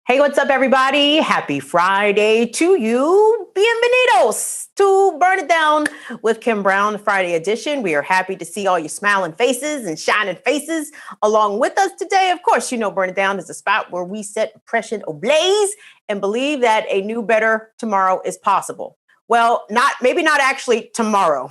Hey, what's up, everybody? Happy Friday to you. Bienvenidos to Burn It Down with Kim Brown, the Friday edition. We are happy to see all your smiling faces and shining faces along with us today. Of course, you know Burn It Down is a spot where we set oppression ablaze and believe that a new, better tomorrow is possible. Well, maybe not actually tomorrow.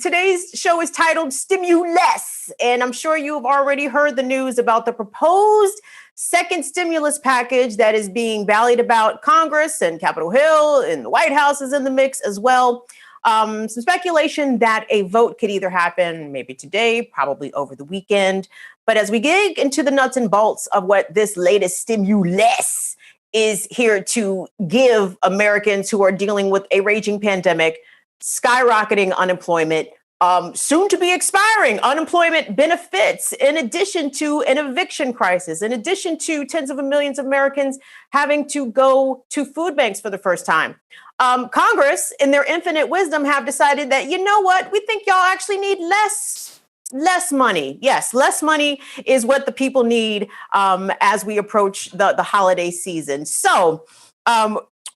Today's show is titled Stimu-less, and I'm sure you have already heard the news about the proposed second stimulus package that is being ballied about Congress and Capitol Hill, and the White House is in the mix as well. Some speculation that a vote could either happen maybe today, probably over the weekend. But as we dig into the nuts and bolts of what this latest Stimu-less is here to give Americans who are dealing with a raging pandemic, skyrocketing unemployment, soon to be expiring unemployment benefits, in addition to an eviction crisis, in addition to tens of millions of Americans having to go to food banks for the first time. Congress, in their infinite wisdom, have decided that, you know what, we think y'all actually need less money. Yes, less money is what the people need as we approach the holiday season. So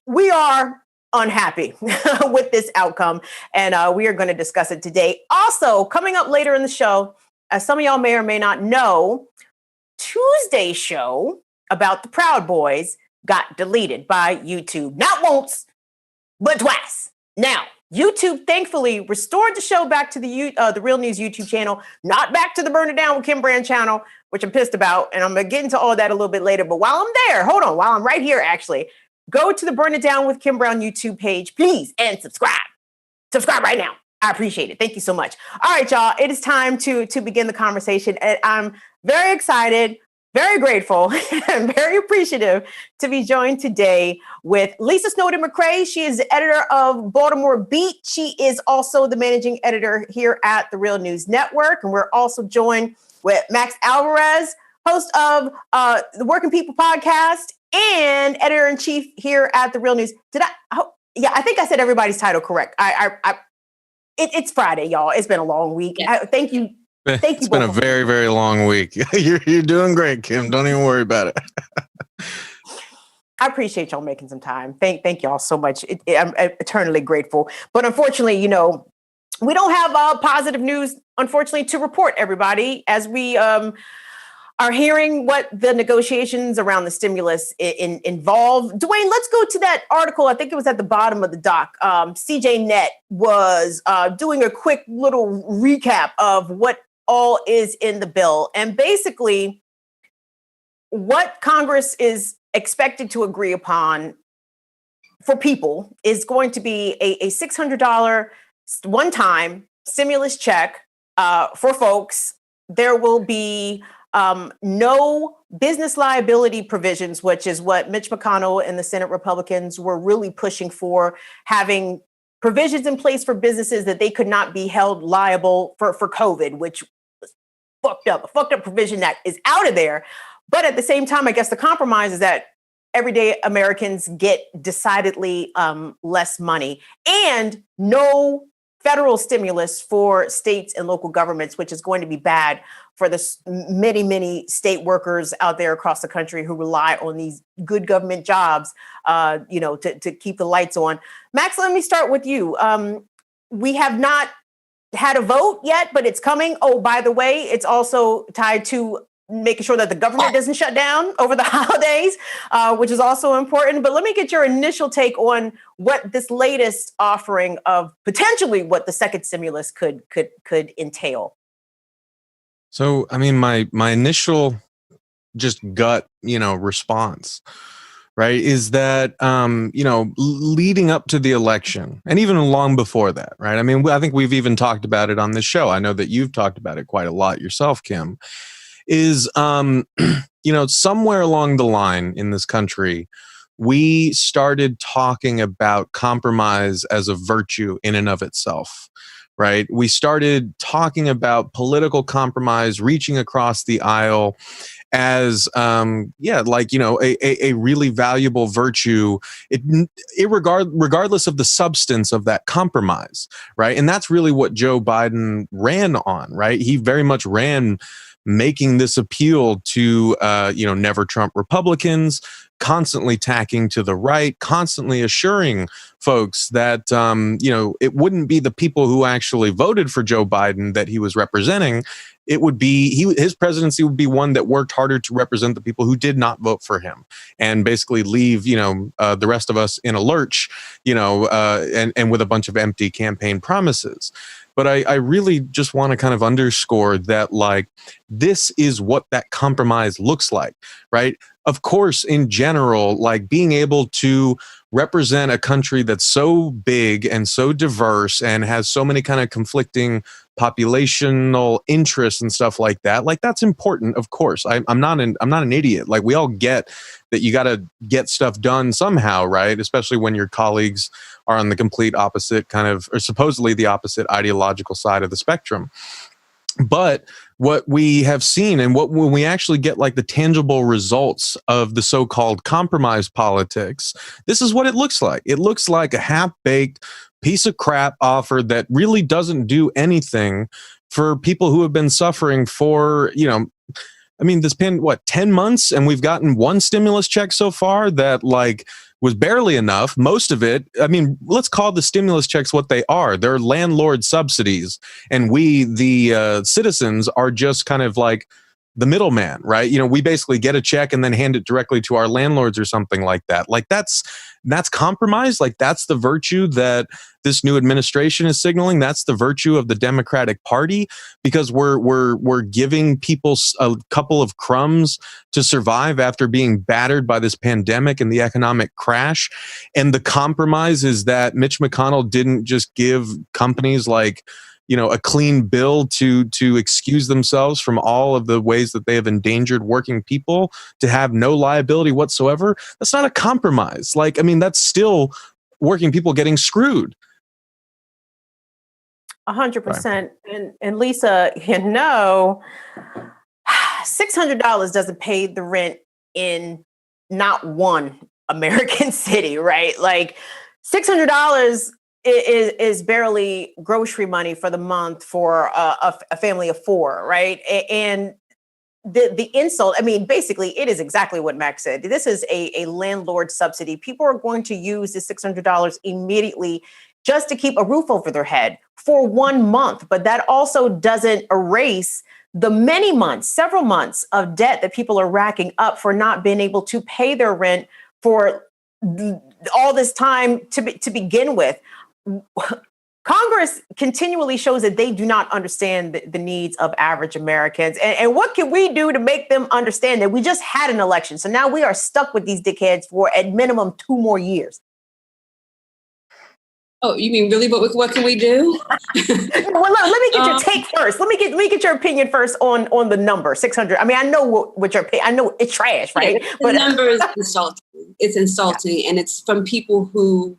we are unhappy with this outcome, and we are going to discuss it today. Also, coming up later in the show, as some of y'all may or may not know, Tuesday's show about the Proud Boys got deleted by YouTube. Not once, but twice. Now, YouTube thankfully restored the show back to the Real News YouTube channel, not back to the Burn It Down with Kim Brand channel, which I'm pissed about, and I'm going to get into all that a little bit later. But while I'm there, while I'm right here, actually, go to the Burn It Down with Kim Brown YouTube page, please, and subscribe. Subscribe right now. I appreciate it. Thank you so much. All right, y'all, it is time to begin the conversation. And I'm very excited, very grateful, and very appreciative to be joined today with Lisa Snowden-McCray. She is the editor of Baltimore Beat. She is also the managing editor here at the Real News Network. And we're also joined with Max Alvarez, host of the Working People podcast and editor-in-chief here at the Real News. I think I said everybody's title correct. It's Friday, y'all. It's been a long week. Yes. Thank you. It's been a very, very long week. You're doing great, Kim. Don't even worry about it. I appreciate y'all making some time. Thank y'all so much. I'm eternally grateful. But unfortunately, we don't have positive news, unfortunately, to report, everybody, as we are hearing what the negotiations around the stimulus involve. Dwayne, let's go to that article. I think it was at the bottom of the doc. CJ Net was doing a quick little recap of what all is in the bill. And basically, what Congress is expected to agree upon for people is going to be a $600 one-time stimulus check for folks. There will be no business liability provisions, which is what Mitch McConnell and the Senate Republicans were really pushing for, having provisions in place for businesses that they could not be held liable for COVID, which was a fucked up provision that is out of there. But at the same time, I guess the compromise is that everyday Americans get decidedly less money and no federal stimulus for states and local governments, which is going to be bad for the many, many state workers out there across the country who rely on these good government jobs, to keep the lights on. Max, let me start with you. We have not had a vote yet, but it's coming. Oh, by the way, it's also tied to making sure that the government doesn't shut down over the holidays, which is also important. But let me get your initial take on what this latest offering of potentially what the second stimulus could entail. So, I mean, my initial just gut, response, right, is that, leading up to the election and even long before that, right? I mean, I think we've even talked about it on this show. I know that you've talked about it quite a lot yourself, Kim, is, somewhere along the line in this country, we started talking about compromise as a virtue in and of itself. Right? We started talking about political compromise, reaching across the aisle as, a really valuable virtue, regardless of the substance of that compromise, right? And that's really what Joe Biden ran on, right? He very much ran making this appeal to, never Trump Republicans, constantly tacking to the right, constantly assuring folks that, it wouldn't be the people who actually voted for Joe Biden that he was representing. It would be his presidency would be one that worked harder to represent the people who did not vote for him, and basically leave the rest of us in a lurch, and with a bunch of empty campaign promises. But I really just want to kind of underscore that, like, this is what that compromise looks like, right? Of course, in general, like, being able to represent a country that's so big and so diverse and has so many kind of conflicting populational interests and stuff like that, like, that's important. Of course, I'm not an idiot. Like, we all get that you got to get stuff done somehow, right? Especially when your colleagues are on the complete opposite kind of, or supposedly the opposite ideological side of the spectrum. But what we have seen, and when we actually get like the tangible results of the so-called compromise politics, this is what it looks like. It looks like a half-baked piece of crap offer that really doesn't do anything for people who have been suffering for, this 10 months, and we've gotten one stimulus check so far that, like, was barely enough. Most of it, let's call the stimulus checks what they are. They're landlord subsidies. And we, the citizens, are just kind of like the middleman, right? We basically get a check and then hand it directly to our landlords or something like that. Like, that's compromise. Like, that's the virtue that this new administration is signaling. That's the virtue of the Democratic Party, because we're giving people a couple of crumbs to survive after being battered by this pandemic and the economic crash. And the compromise is that Mitch McConnell didn't just give companies like, a clean bill to excuse themselves from all of the ways that they have endangered working people, to have no liability whatsoever. That's not a compromise. Like, that's still working people getting screwed. 100%. And Lisa, $600 doesn't pay the rent in not one American city, right? Like, $600 is barely grocery money for the month for a family of four, right? And the insult, basically, it is exactly what Max said. This is a landlord subsidy. People are going to use this $600 immediately just to keep a roof over their head for 1 month. But that also doesn't erase the many months, several months of debt that people are racking up for not being able to pay their rent for all this time to begin with. Congress continually shows that they do not understand the needs of average Americans. And what can we do to make them understand that we just had an election? So now we are stuck with these dickheads for at minimum 2 more years. Oh, you mean really? What can we do? Well, let me get your take first. Let me get your opinion first on the number 600. I know what your opinion. I know it's trash, right? Yeah, the number is insulting. It's insulting, yeah. And it's from people who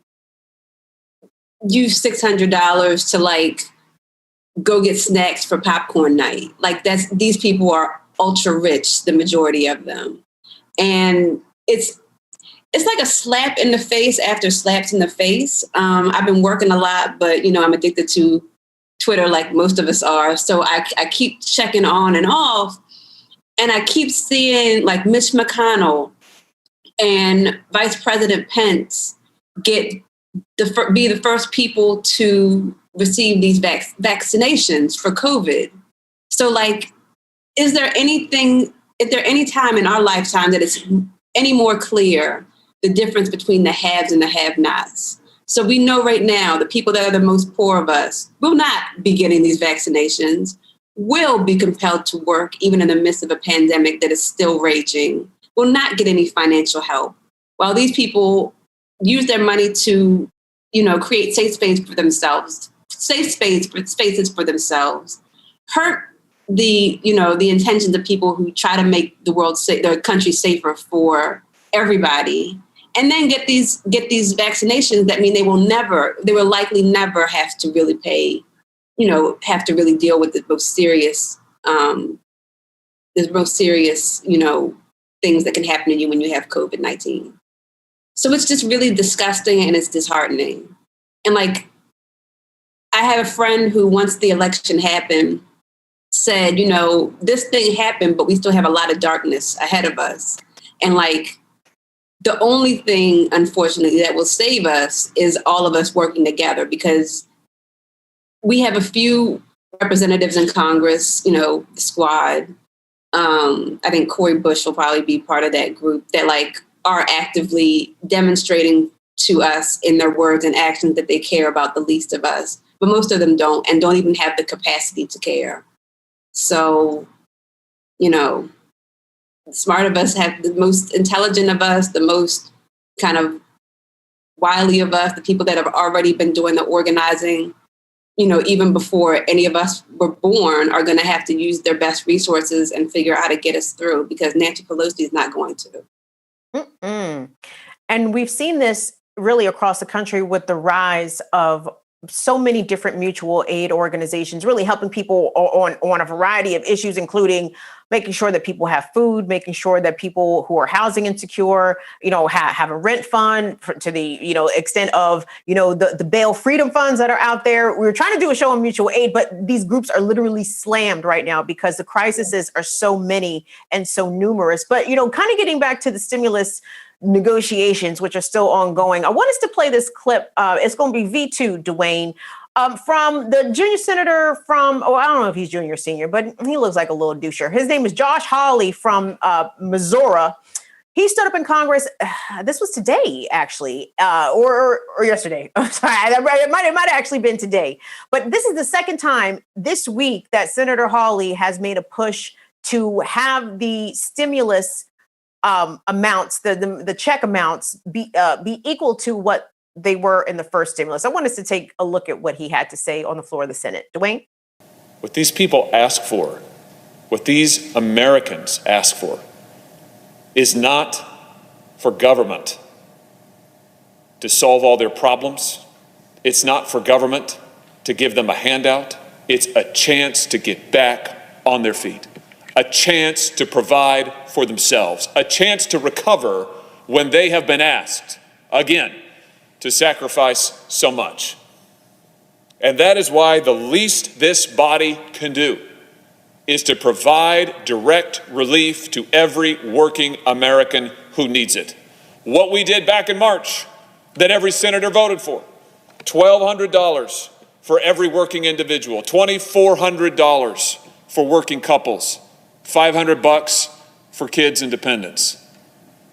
use $600 to, like, go get snacks for popcorn night. Like, these people are ultra rich, the majority of them, and it's like a slap in the face after slaps in the face. I've been working a lot, but I'm addicted to Twitter like most of us are. So I keep checking on and off, and I keep seeing, like, Mitch McConnell and Vice President Pence be the first people to receive these vaccinations for COVID. So, like, is there any time in our lifetime that it's any more clear the difference between the haves and the have-nots? So we know right now the people that are the most poor of us will not be getting these vaccinations, will be compelled to work even in the midst of a pandemic that is still raging, will not get any financial help, while these people use their money to, create safe spaces for themselves, hurt the intentions of people who try to make the country safer for everybody, and then get these vaccinations that mean they will likely never have to really pay, have to really deal with the most serious things that can happen to you when you have COVID-19. So it's just really disgusting, and it's disheartening. And, like, I have a friend who, once the election happened, said, this thing happened, but we still have a lot of darkness ahead of us. And like, the only thing, unfortunately, that will save us is all of us working together, because we have a few representatives in Congress, the squad. I think Cori Bush will probably be part of that group that like are actively demonstrating to us in their words and actions that they care about the least of us. But most of them don't, and don't even have the capacity to care. So, the smart of us have the most intelligent of us, the most kind of wily of us, the people that have already been doing the organizing, even before any of us were born, are going to have to use their best resources and figure out how to get us through, because Nancy Pelosi is not going to. Mm-mm. And we've seen this really across the country with the rise of so many different mutual aid organizations, really helping people on a variety of issues, including making sure that people have food, making sure that people who are housing insecure, have a rent fund to the, extent of, the bail freedom funds that are out there. We were trying to do a show on mutual aid, but these groups are literally slammed right now because the crises are so many and so numerous. But, kind of getting back to the stimulus negotiations, which are still ongoing. I want us to play this clip. It's going to be V2, Dwayne, from the junior senator I don't know if he's junior or senior, but he looks like a little doucher. His name is Josh Hawley from Missouri. He stood up in Congress. This was today, actually, or yesterday. I'm sorry, it might have actually been today. But this is the second time this week that Senator Hawley has made a push to have the stimulus amounts, the check amounts be equal to what they were in the first stimulus. I want us to take a look at what he had to say on the floor of the Senate. Dwayne? What these people ask for, what these Americans ask for, is not for government to solve all their problems. It's not for government to give them a handout. It's a chance to get back on their feet, a chance to provide for themselves, a chance to recover when they have been asked, again, to sacrifice so much. And that is why the least this body can do is to provide direct relief to every working American who needs it. What we did back in March, that every senator voted for, $1,200 for every working individual, $2,400 for working couples, $500 for kids and dependents.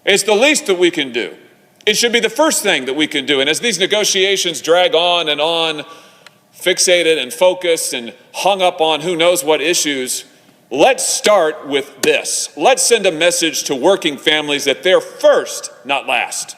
It's the least that we can do. It should be the first thing that we can do. And as these negotiations drag on and on, fixated and focused and hung up on who knows what issues, let's start with this. Let's send a message to working families that they're first, not last.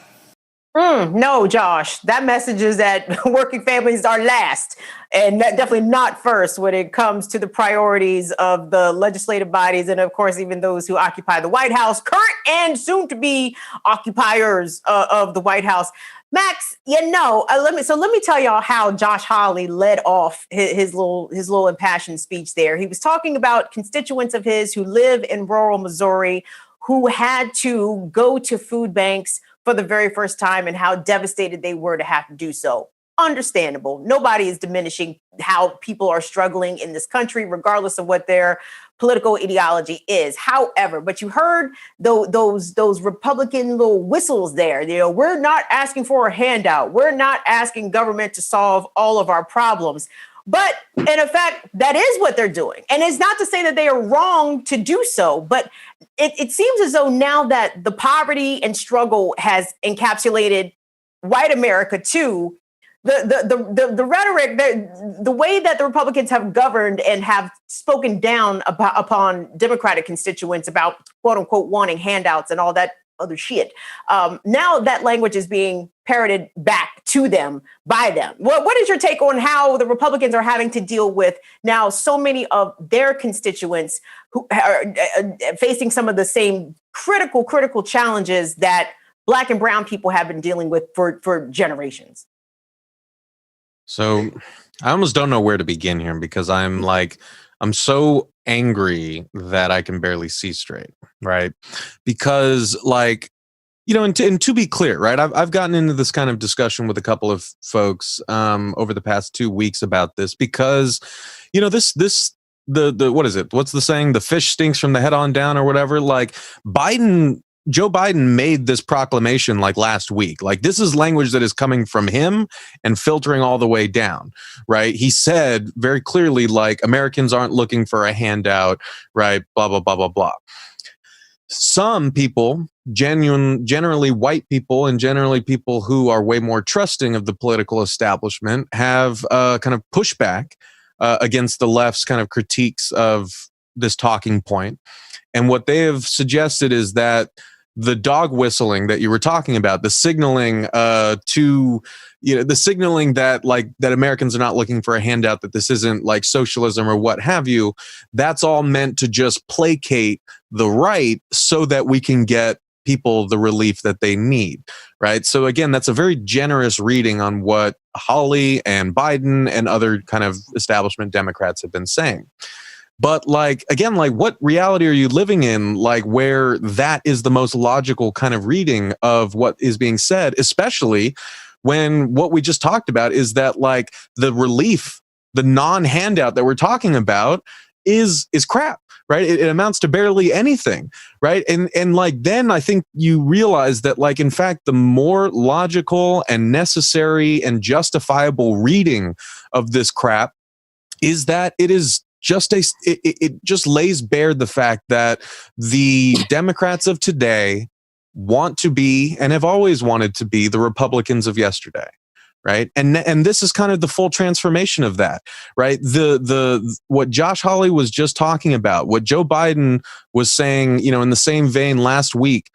No, Josh, that message is that working families are last and definitely not first when it comes to the priorities of the legislative bodies and, of course, even those who occupy the White House, current and soon to be occupiers of the White House. Max, let me tell y'all how Josh Hawley led off his little impassioned speech there. He was talking about constituents of his who live in rural Missouri who had to go to food banks for the very first time and how devastated they were to have to do so. Understandable. Nobody is diminishing how people are struggling in this country, regardless of what their political ideology is. However, but you heard those Republican little whistles there. We're not asking for a handout. We're not asking government to solve all of our problems. But in effect, that is what they're doing. And it's not to say that they are wrong to do so, but it seems as though now that the poverty and struggle has encapsulated white America too, the rhetoric, the way that the Republicans have governed and have spoken down upon Democratic constituents about quote unquote wanting handouts and all that other shit. Now that language is being parroted back to them by them. What is your take on how the Republicans are having to deal with now so many of their constituents who are facing some of the same critical challenges that Black and brown people have been dealing with for generations? So I almost don't know where to begin here because I'm so angry that I can barely see straight, right? Because and to be clear, right? I've gotten into this kind of discussion with a couple of folks over the past 2 weeks about this because, this what is it? What's the saying? The fish stinks from the head on down or whatever. Like Joe Biden made this proclamation like last week. Like this is language that is coming from him and filtering all the way down, right? He said very clearly, like, Americans aren't looking for a handout, right? Blah, blah, blah, blah, blah. Some people, generally white people and generally people who are way more trusting of the political establishment, have kind of pushback against the left's kind of critiques of this talking point. And what they have suggested is that the dog whistling that you were talking about, the signaling the signaling that that Americans are not looking for a handout, that this isn't like socialism or what have you, that's all meant to just placate the right so that we can get people the relief that they need, right? So again, that's a very generous reading on what Hawley and Biden and other kind of establishment Democrats have been saying. But again, what reality are you living in, where that is the most logical kind of reading of what is being said, especially when what we just talked about is that the relief, the non-handout that we're talking about is crap, right? It amounts to barely anything, right? And then I think you realize that in fact, the more logical and necessary and justifiable reading of this crap is that it is it just lays bare the fact that the Democrats of today want to be and have always wanted to be the Republicans of yesterday, right? And this is kind of the full transformation of that, right? The what Josh Hawley was just talking about, what Joe Biden was saying, in the same vein last week,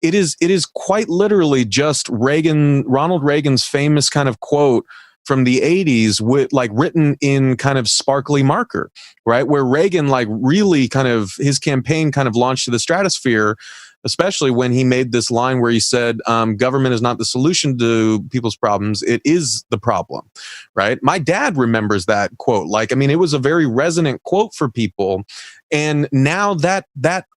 it is quite literally just Ronald Reagan's famous kind of quote from the 80s, with written in kind of sparkly marker, right? Where Reagan really kind of, his campaign kind of launched to the stratosphere, especially when he made this line where he said, government is not the solution to people's problems, it is the problem, right? My dad remembers that quote. It was a very resonant quote for people. And now that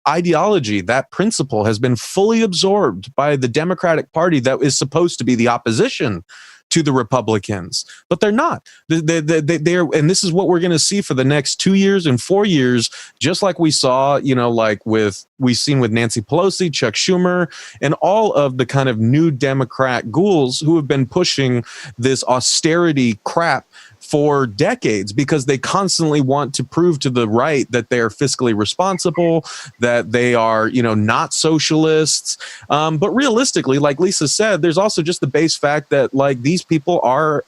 ideology, that principle has been fully absorbed by the Democratic Party that is supposed to be the opposition to the Republicans, but they're not. They're, and this is what we're going to see for the next 2 years and 4 years, just like we saw, we've seen with Nancy Pelosi, Chuck Schumer, and all of the kind of new Democrat ghouls who have been pushing this austerity crap for decades, because they constantly want to prove to the right that they are fiscally responsible, that they are, not socialists. But realistically, like Lisa said, there's also just the base fact that these people are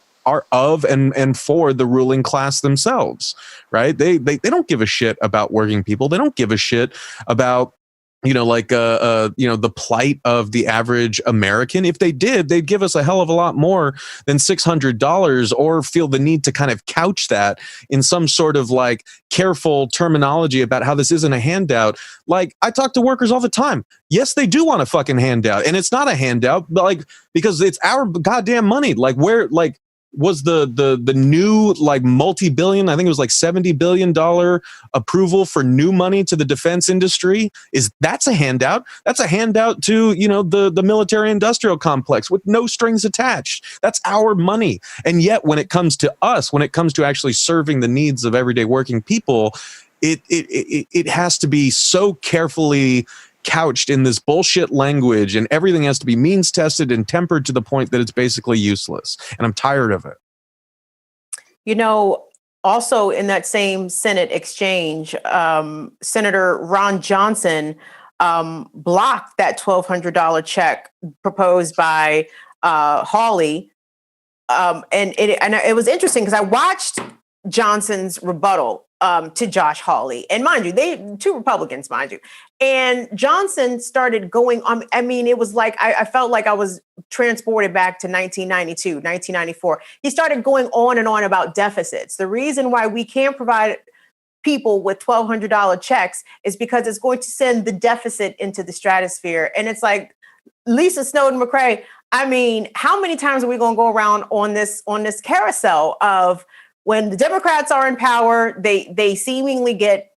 of and for the ruling class themselves, right? They don't give a shit about working people. They don't give a shit about the plight of the average American. If they did, they'd give us a hell of a lot more than $600, or feel the need to kind of couch that in some sort of careful terminology about how this isn't a handout. I talk to workers all the time. Yes, they do want a fucking handout, and it's not a handout, but because it's our goddamn money. Where was the new multi-billion, I think it was $70 billion approval for new money to the defense industry. That's a handout. That's a handout to, the military industrial complex with no strings attached. That's our money. And yet when it comes to us, when it comes to actually serving the needs of everyday working people, it has to be so carefully couched in this bullshit language, and everything has to be means tested and tempered to the point that it's basically useless. And I'm tired of it. Also in that same Senate exchange, Senator Ron Johnson blocked that $1,200 check proposed by Hawley. And it was interesting because I watched Johnson's rebuttal to Josh Hawley. And mind you, they two Republicans, mind you. And Johnson started going on. I mean, it was I felt like I was transported back to 1992, 1994. He started going on and on about deficits. The reason why we can't provide people with $1,200 checks is because it's going to send the deficit into the stratosphere. And it's Lisa Snowden-McCray, I mean, how many times are we going to go around on this carousel of, when the Democrats are in power, they seemingly get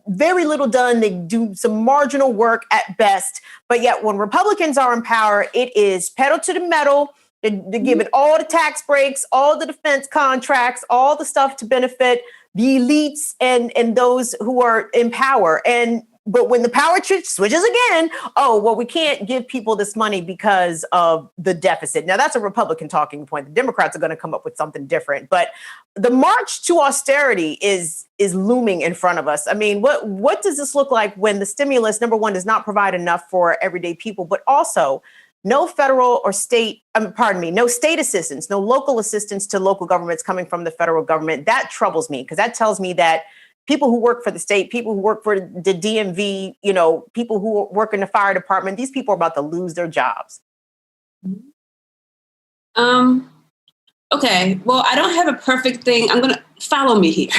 very little done. They do some marginal work at best. But yet when Republicans are in power, it is pedal to the metal. They're giving all the tax breaks, all the defense contracts, all the stuff to benefit the elites and those who are in power. But when the power switches again, oh, well, we can't give people this money because of the deficit. Now, that's a Republican talking point. The Democrats are going to come up with something different. But the march to austerity is looming in front of us. I mean, what does this look like when the stimulus, number one, does not provide enough for everyday people, but also no federal or state, no state assistance, no local assistance to local governments coming from the federal government? That troubles me, because that tells me that people who work for the state, people who work for the DMV, people who work in the fire department, these people are about to lose their jobs. Okay, well, I don't have a perfect thing. I'm going to follow me here.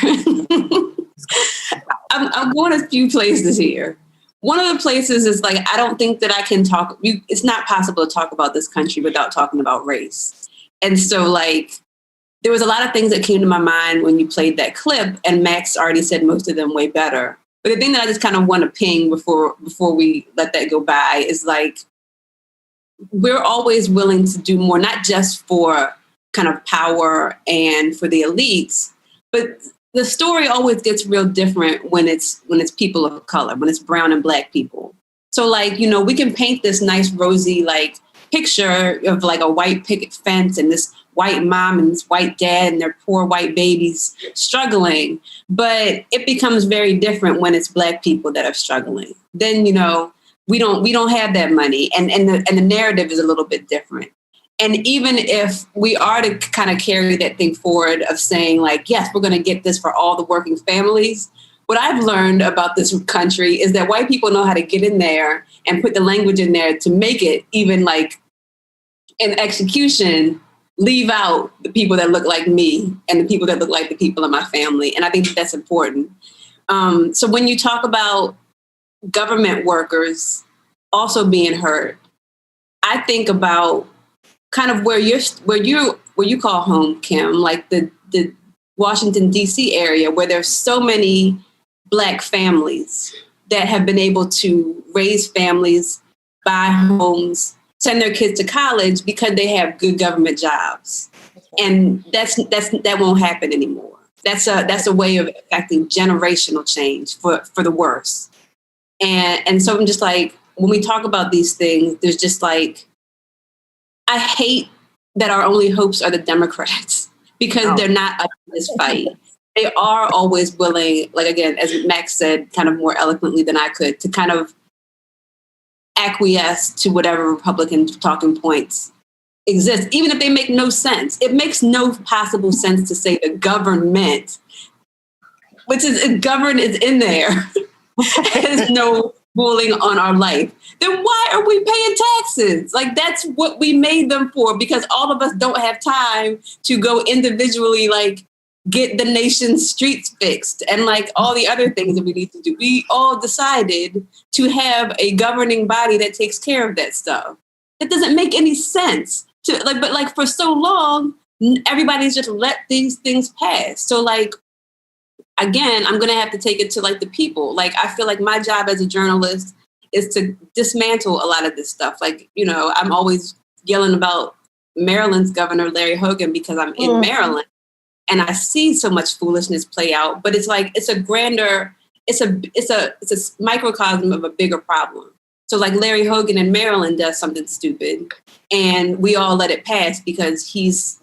I'm going a few places here. One of the places is like, I don't think that I can talk. It's not possible to talk about this country without talking about race. And so like, there was a lot of things that came to my mind when you played that clip, and Max already said most of them way better. But the thing that I just kind of want to ping before we let that go by is like, we're always willing to do more, not just for kind of power and for the elites, but the story always gets real different when it's people of color, when it's brown and black people. So like, we can paint this nice rosy like picture of like a white picket fence and this white mom and this white dad and their poor white babies struggling. But it becomes very different when it's black people that are struggling. Then, we don't have that money, and the narrative is a little bit different. And even if we are to kind of carry that thing forward of saying like, yes, we're going to get this for all the working families, what I've learned about this country is that white people know how to get in there and put the language in there to make it even like in execution, leave out the people that look like me and the people that look like the people in my family. And I think that's important. So when you talk about government workers also being hurt, I think about kind of where you call home, Kim, like the Washington, D.C. area, where there's so many Black families that have been able to raise families, buy homes, send their kids to college because they have good government jobs. And that won't happen anymore. That's a way of affecting generational change for the worse. And so I'm just like, when we talk about these things, there's just like, I hate that our only hopes are the Democrats because they're not up in this fight. They are always willing, like, again, as Max said, kind of more eloquently than I could, to kind of acquiesce to whatever Republican talking points exist, even if they make no sense. It makes no possible sense to say the government, which is govern is in there, has no ruling on our life. Then why are we paying taxes? Like, that's what we made them for, because all of us don't have time to go individually, like, get the nation's streets fixed and like all the other things that we need to do. We all decided to have a governing body that takes care of that stuff. It doesn't make any sense but for so long, everybody's just let these things pass. So like, again, I'm going to have to take it to like the people. Like, I feel like my job as a journalist is to dismantle a lot of this stuff. Like, I'm always yelling about Maryland's Governor Larry Hogan because I'm in Maryland. And I see so much foolishness play out, but it's like, it's a microcosm of a bigger problem. So like Larry Hogan in Maryland does something stupid and we all let it pass because he's,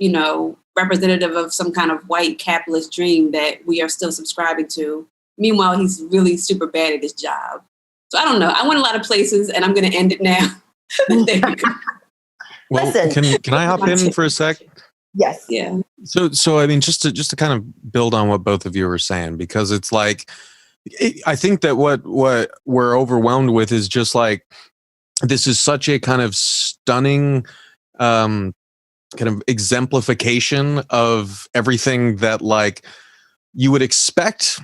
representative of some kind of white capitalist dream that we are still subscribing to. Meanwhile, he's really super bad at his job. So I don't know. I went a lot of places and I'm going to end it now. There you go. Well, can I hop in for a sec? Yes. Yeah. So I mean, just to kind of build on what both of you were saying, because it's like, I think that what we're overwhelmed with is just like, this is such a kind of stunning kind of exemplification of everything that like you would expect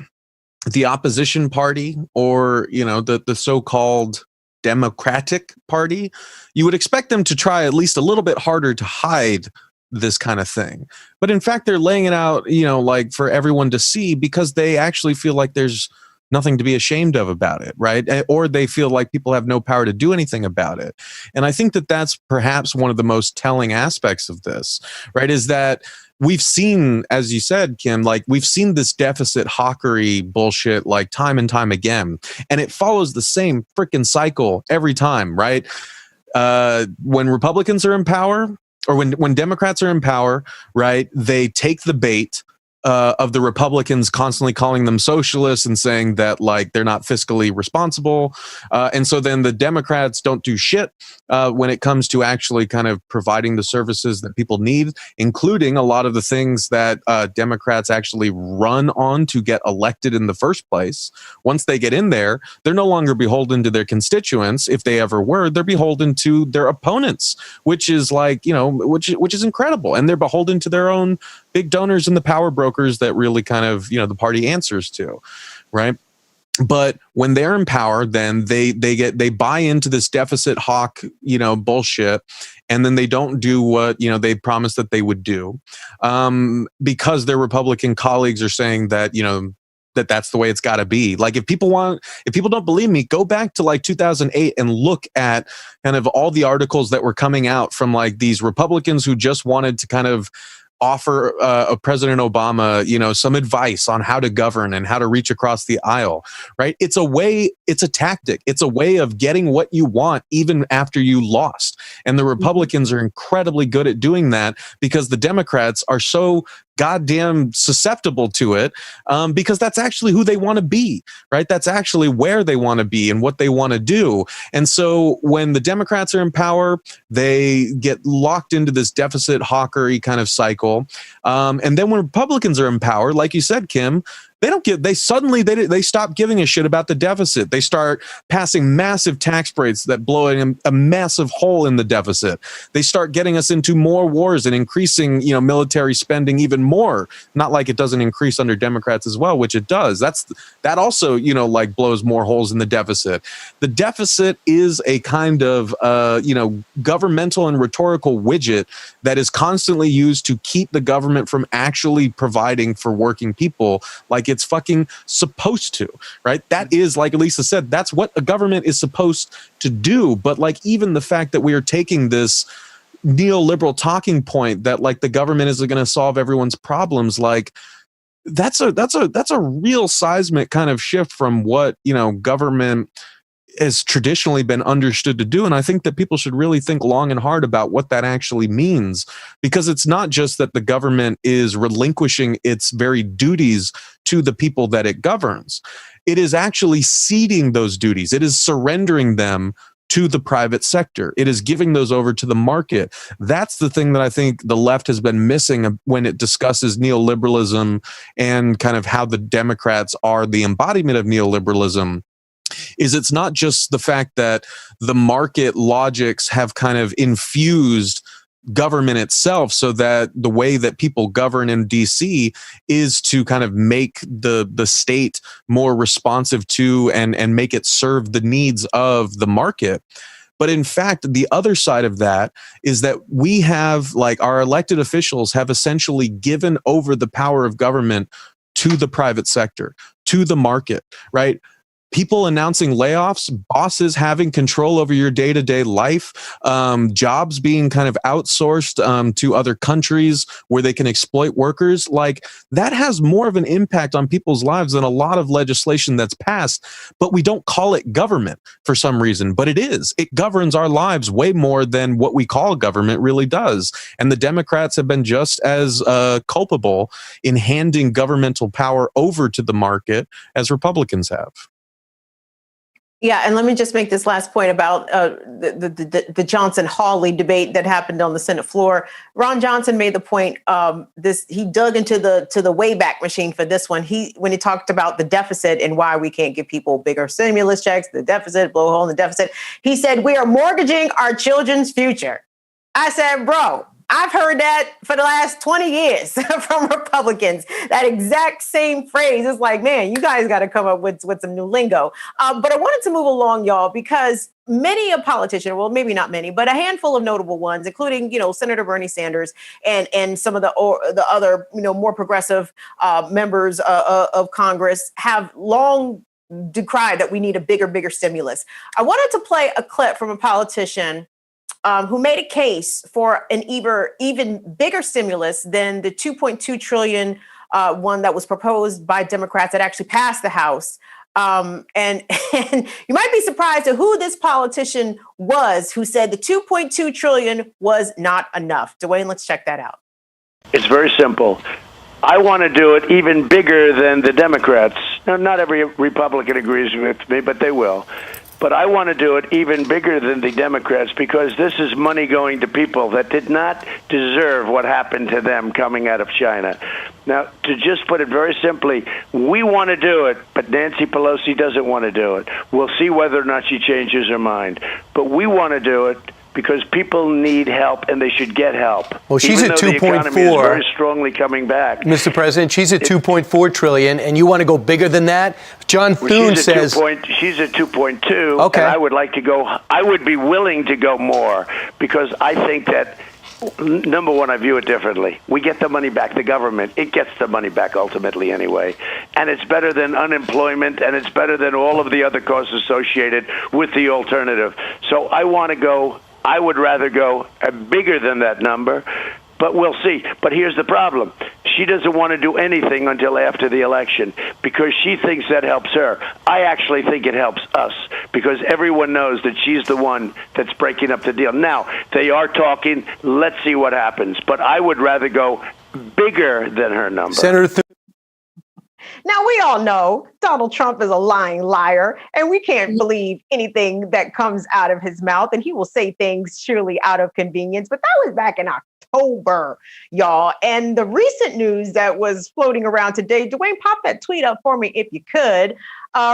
the opposition party or, the so-called Democratic Party, you would expect them to try at least a little bit harder to hide this kind of thing. But in fact, they're laying it out, like for everyone to see because they actually feel like there's nothing to be ashamed of about it, right? Or they feel like people have no power to do anything about it. And I think that that's perhaps one of the most telling aspects of this, right? Is that we've seen, as you said, Kim, like we've seen this deficit hawkery bullshit like time and time again. And it follows the same freaking cycle every time, right? When Republicans are in power, or when Democrats are in power, right, they take the bait of the Republicans constantly calling them socialists and saying that like they're not fiscally responsible. And so then the Democrats don't do shit when it comes to actually kind of providing the services that people need, including a lot of the things that Democrats actually run on to get elected in the first place. Once they get in there, they're no longer beholden to their constituents. If they ever were, they're beholden to their opponents, which is like, you know, which is incredible. And they're beholden to their own big donors and the power brokers that really kind of, you know, the party answers to, right? But when they're in power, then they buy into this deficit hawk, you know, bullshit, and then they don't do what, you know, they promised that they would do, because their Republican colleagues are saying that, you know, that's the way it's got to be. Like if people don't believe me, go back to like 2008 and look at kind of all the articles that were coming out from like these Republicans who just wanted to kind of offer President Obama, you know, some advice on how to govern and how to reach across the aisle, right? It's a way, it's a tactic. It's a way of getting what you want even after you lost. And the Republicans are incredibly good at doing that because the Democrats are so goddamn susceptible to it, because that's actually who they want to be, right? That's actually where they want to be and what they want to do. And so when the Democrats are in power, they get locked into this deficit hawkery kind of cycle. And then when Republicans are in power, like you said, Kim, they stop giving a shit about the deficit. They start passing massive tax breaks that blow a massive hole in the deficit. They start getting us into more wars and increasing, you know, military spending even more. Not like it doesn't increase under Democrats as well, which it does. That also, you know, like blows more holes in the deficit. The deficit is a kind of, you know, governmental and rhetorical widget that is constantly used to keep the government from actually providing for working people like it's fucking supposed to, right? That is, like Lisa said, that's what a government is supposed to do. But like even the fact that we are taking this neoliberal talking point that like the government isn't going to solve everyone's problems, like that's a real seismic kind of shift from what, you know, government has traditionally been understood to do. And I think that people should really think long and hard about what that actually means, because it's not just that the government is relinquishing its very duties to the people that it governs. It is actually ceding those duties. It is surrendering them to the private sector. It is giving those over to the market. That's the thing that I think the left has been missing when it discusses neoliberalism and kind of how the Democrats are the embodiment of neoliberalism. Is it's not just the fact that the market logics have kind of infused government itself so that the way that people govern in DC is to kind of make the state more responsive to and make it serve the needs of the market. But in fact, the other side of that is that we have, like, our elected officials have essentially given over the power of government to the private sector, to the market, right? People announcing layoffs, bosses having control over your day-to-day life, jobs being kind of outsourced to other countries where they can exploit workers. Like, that has more of an impact on people's lives than a lot of legislation that's passed, but we don't call it government for some reason. But it is. It governs our lives way more than what we call government really does. And the Democrats have been just as culpable in handing governmental power over to the market as Republicans have. Yeah, and let me just make this last point about the Johnson-Hawley debate that happened on the Senate floor. Ron Johnson made the point. He dug into the Wayback Machine for this one. When he talked about the deficit and why we can't give people bigger stimulus checks, the deficit, blow a hole in the deficit. He said, we are mortgaging our children's future. I said, bro, I've heard that for the last 20 years from Republicans. That exact same phrase. It's like, man, you guys got to come up with some new lingo. But I wanted to move along, y'all, because many a politician, well, maybe not many, but a handful of notable ones, including, you know, Senator Bernie Sanders and some of the other, you know, more progressive members of Congress have long decried that we need a bigger stimulus. I wanted to play a clip from a politician who made a case for an even bigger stimulus than the 2.2 trillion one that was proposed by Democrats that actually passed the House. And you might be surprised at who this politician was who said the 2.2 trillion was not enough. Dwayne, let's check that out. It's very simple. I want to do it even bigger than the Democrats. Now, not every Republican agrees with me, but they will. But I want to do it even bigger than the Democrats because this is money going to people that did not deserve what happened to them coming out of China. Now, to just put it very simply, we want to do it, but Nancy Pelosi doesn't want to do it. We'll see whether or not she changes her mind. But we want to do it because people need help and they should get help. Well, she's even at though 2.4. The economy is very strongly coming back. Mr. President, she's at 2.4 trillion, and you want to go bigger than that? John Thune says she's at 2.2. Okay. And I would like to go. I would be willing to go more because I think that. Number one, I view it differently. We get the money back. The government, it gets the money back ultimately anyway. And it's better than unemployment, and it's better than all of the other costs associated with the alternative. So I want to go, I would rather go bigger than that number, but we'll see. But here's the problem. She doesn't want to do anything until after the election because she thinks that helps her. I actually think it helps us because everyone knows that she's the one that's breaking up the deal. Now, they are talking. Let's see what happens. But I would rather go bigger than her number. Senator Thune. Now, we all know Donald Trump is a lying liar, and we can't believe anything that comes out of his mouth, and he will say things surely out of convenience, but that was back in October, y'all. And the recent news that was floating around today, Dwayne, pop that tweet up for me if you could.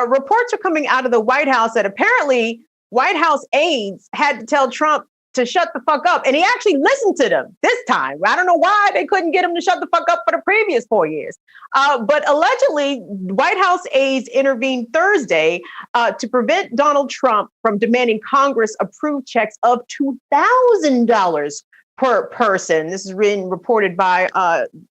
Reports are coming out of the White House that apparently White House aides had to tell Trump to shut the fuck up. And he actually listened to them this time. I don't know why they couldn't get him to shut the fuck up for the previous 4 years. But allegedly, White House aides intervened Thursday to prevent Donald Trump from demanding Congress approve checks of $2,000 per person. This is reported by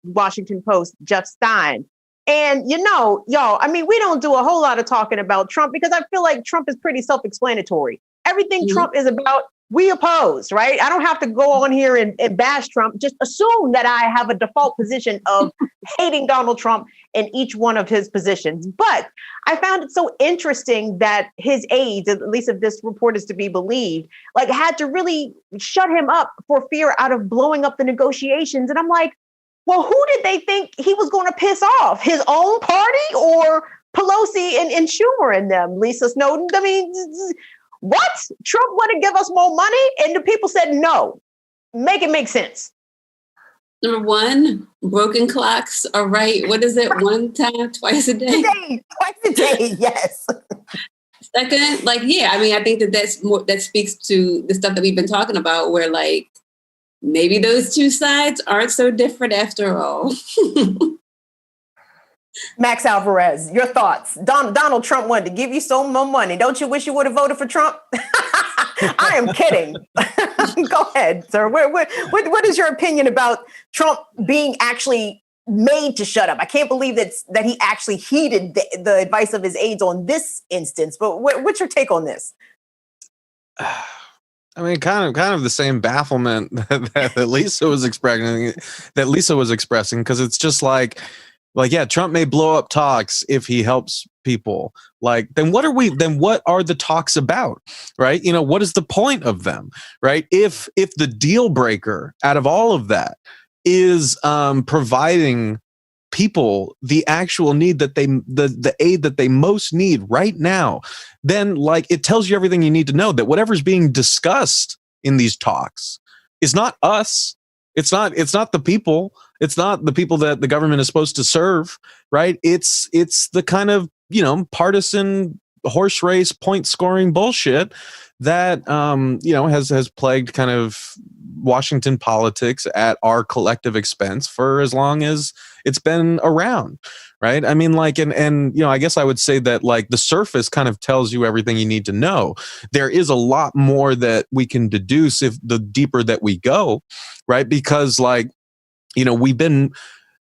Washington Post, Jeff Stein. And, you know, y'all, I mean, we don't do a whole lot of talking about Trump because I feel like Trump is pretty self-explanatory. Everything Trump is about, we oppose, right? I don't have to go on here and bash Trump. Just assume that I have a default position of hating Donald Trump in each one of his positions. But I found it so interesting that his aides, at least if this report is to be believed, like had to really shut him up for fear out of blowing up the negotiations. And I'm like, well, who did they think he was going to piss off? His own party or Pelosi and Schumer and them? Lisa Snowden? I mean, what? Trump want to give us more money? And the people said no. Make it make sense. Number one, broken clocks are right. What is it? One time, twice a day? Twice a day, yes. Second, like, yeah, I mean, I think that speaks to the stuff that we've been talking about where, like, maybe those two sides aren't so different after all. Max Alvarez, your thoughts. Donald Trump wanted to give you so more money. Don't you wish you would have voted for Trump? I am kidding. Go ahead, sir. What is your opinion about Trump being actually made to shut up? I can't believe that he actually heeded the advice of his aides on this instance. But what's your take on this? I mean, kind of the same bafflement that Lisa was expressing, because it's just like, yeah, Trump may blow up talks if he helps people. Like, then what are the talks about, right? You know, what is the point of them, right? If the deal breaker out of all of that is providing people the actual need that the aid that they most need right now, then like it tells you everything you need to know, that whatever's being discussed in these talks is not us. It's not the people. It's not the people that the government is supposed to serve, right? It's the kind of, you know, partisan horse race point scoring bullshit that you know has plagued kind of Washington politics at our collective expense for as long as it's been around, right? I mean, like, and you know, I guess I would say that like the surface kind of tells you everything you need to know. There is a lot more that we can deduce if the deeper that we go, right? Because like, you know,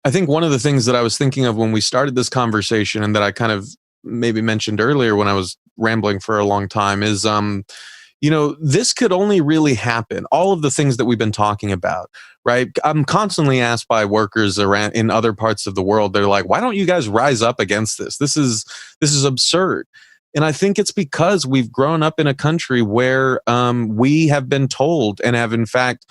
I think one of the things that I was thinking of when we started this conversation, and that I kind of maybe mentioned earlier when I was rambling for a long time, is this could only really happen. All of the things that we've been talking about, right? I'm constantly asked by workers around in other parts of the world. They're like, why don't you guys rise up against this? This is absurd. And I think it's because we've grown up in a country where we have been told and have in fact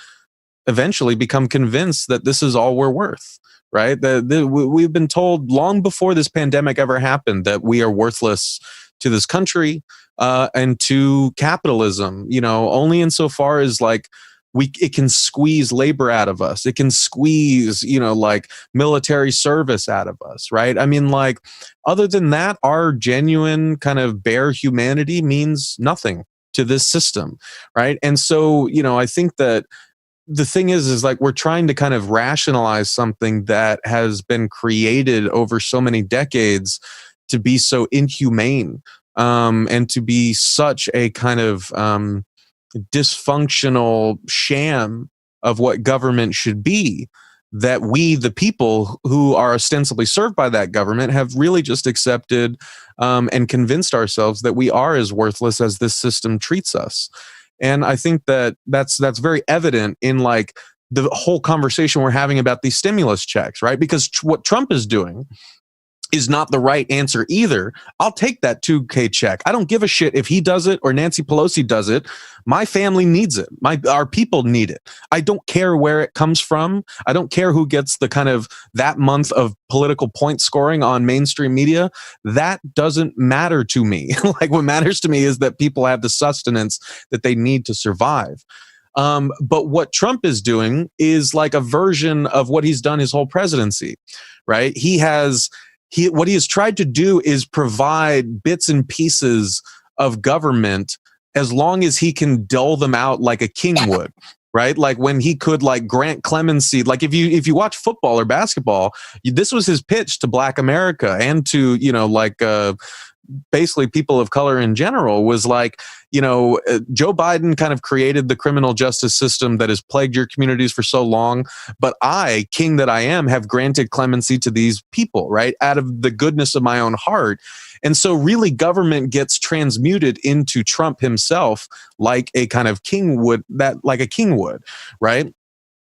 eventually become convinced that this is all we're worth, right? We've been told long before this pandemic ever happened that we are worthless to this country and to capitalism, only insofar as like it can squeeze labor out of us. It can squeeze, like military service out of us, right? I mean, like, other than that, our genuine kind of bare humanity means nothing to this system, right? And so, I think that the thing is like we're trying to kind of rationalize something that has been created over so many decades to be so inhumane and to be such a kind of dysfunctional sham of what government should be, that we, the people who are ostensibly served by that government, have really just accepted and convinced ourselves that we are as worthless as this system treats us. And I think that that's very evident in like the whole conversation we're having about these stimulus checks, right? Because what Trump is doing is not the right answer either. I'll take that $2K check. I don't give a shit if he does it or Nancy Pelosi does it. My family needs it. Our people need it. I don't care where it comes from. I don't care who gets the kind of that month of political point scoring on mainstream media. That doesn't matter to me. Like, what matters to me is that people have the sustenance that they need to survive. But what Trump is doing is like a version of what he's done his whole presidency, right? What he has tried to do is provide bits and pieces of government as long as he can dole them out like a king would, right? Like when he could like grant clemency. Like if you watch football or basketball, this was his pitch to Black America and to, basically people of color in general, was like, Joe Biden kind of created the criminal justice system that has plagued your communities for so long. But I, king that I am, have granted clemency to these people, right? Out of the goodness of my own heart. And so really government gets transmuted into Trump himself like a kind of king would, right?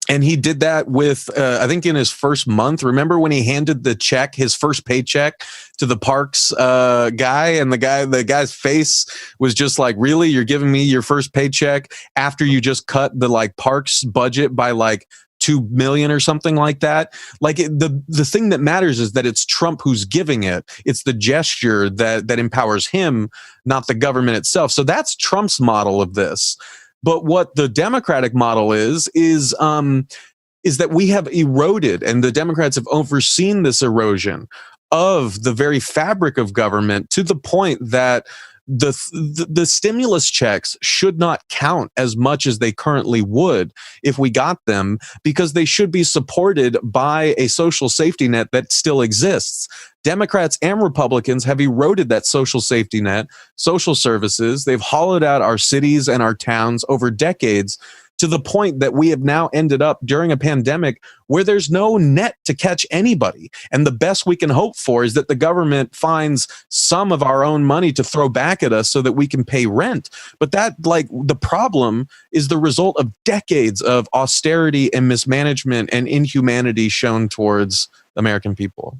And he did that with, I think in his first month. Remember when he handed the check, his first paycheck, to the parks guy, and the guy's face was just like, really? You're giving me your first paycheck after you just cut the like parks budget by like $2 million or something like that? Like the thing that matters is that it's Trump who's giving it. It's the gesture that empowers him, not the government itself. So that's Trump's model of this. But what the Democratic model is that we have eroded, and the Democrats have overseen this erosion of the very fabric of government to the point that the stimulus checks should not count as much as they currently would if we got them, because they should be supported by a social safety net that still exists. Democrats and Republicans have eroded that social safety net, social services. They've hollowed out our cities and our towns over decades, to the point that we have now ended up during a pandemic where there's no net to catch anybody. And the best we can hope for is that the government finds some of our own money to throw back at us so that we can pay rent. But that, like, the problem is the result of decades of austerity and mismanagement and inhumanity shown towards American people.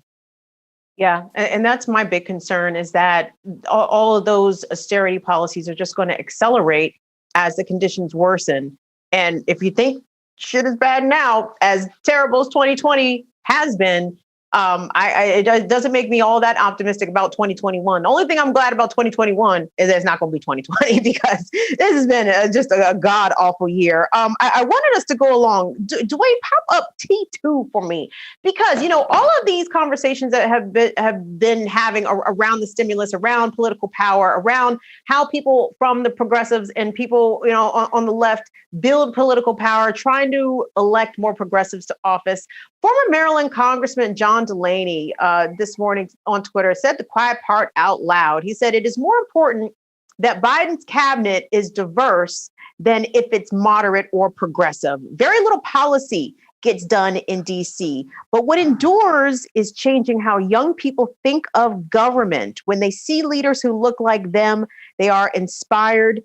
Yeah, and that's my big concern, is that all of those austerity policies are just going to accelerate as the conditions worsen. And if you think shit is bad now, as terrible as 2020 has been, it doesn't make me all that optimistic about 2021. The only thing I'm glad about 2021 is that it's not going to be 2020, because this has been just a god awful year. I wanted us to go along. Dwayne, pop up T2 for me, because all of these conversations that have been having around the stimulus, around political power, around how people from the progressives and people on the left build political power, trying to elect more progressives to office. Former Maryland Congressman John Delaney this morning on Twitter said the quiet part out loud. He said, "It is more important that Biden's cabinet is diverse than if it's moderate or progressive. Very little policy gets done in DC, but what endures is changing how young people think of government. When they see leaders who look like them, they are inspired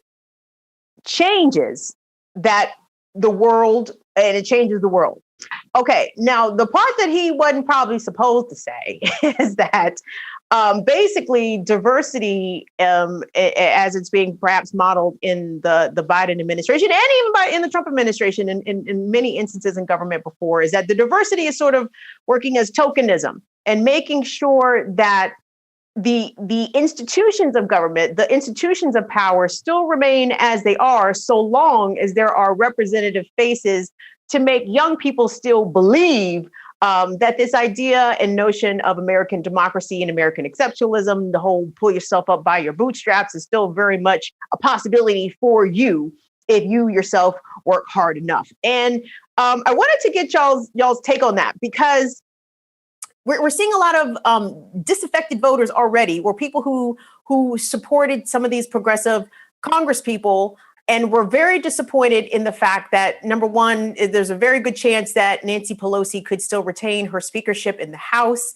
changes that the world, and it changes the world. Okay, now the part that he wasn't probably supposed to say is that basically diversity, as it's being perhaps modeled in the Biden administration and even in the Trump administration in many instances in government before, is that the diversity is sort of working as tokenism and making sure that the institutions of government, the institutions of power still remain as they are, so long as there are representative faces to make young people still believe that this idea and notion of American democracy and American exceptionalism, the whole pull yourself up by your bootstraps, is still very much a possibility for you if you yourself work hard enough. And I wanted to get y'all's take on that, because we're seeing a lot of disaffected voters already, or people who supported some of these progressive Congress people and were very disappointed in the fact that, number one, there's a very good chance that Nancy Pelosi could still retain her speakership in the House,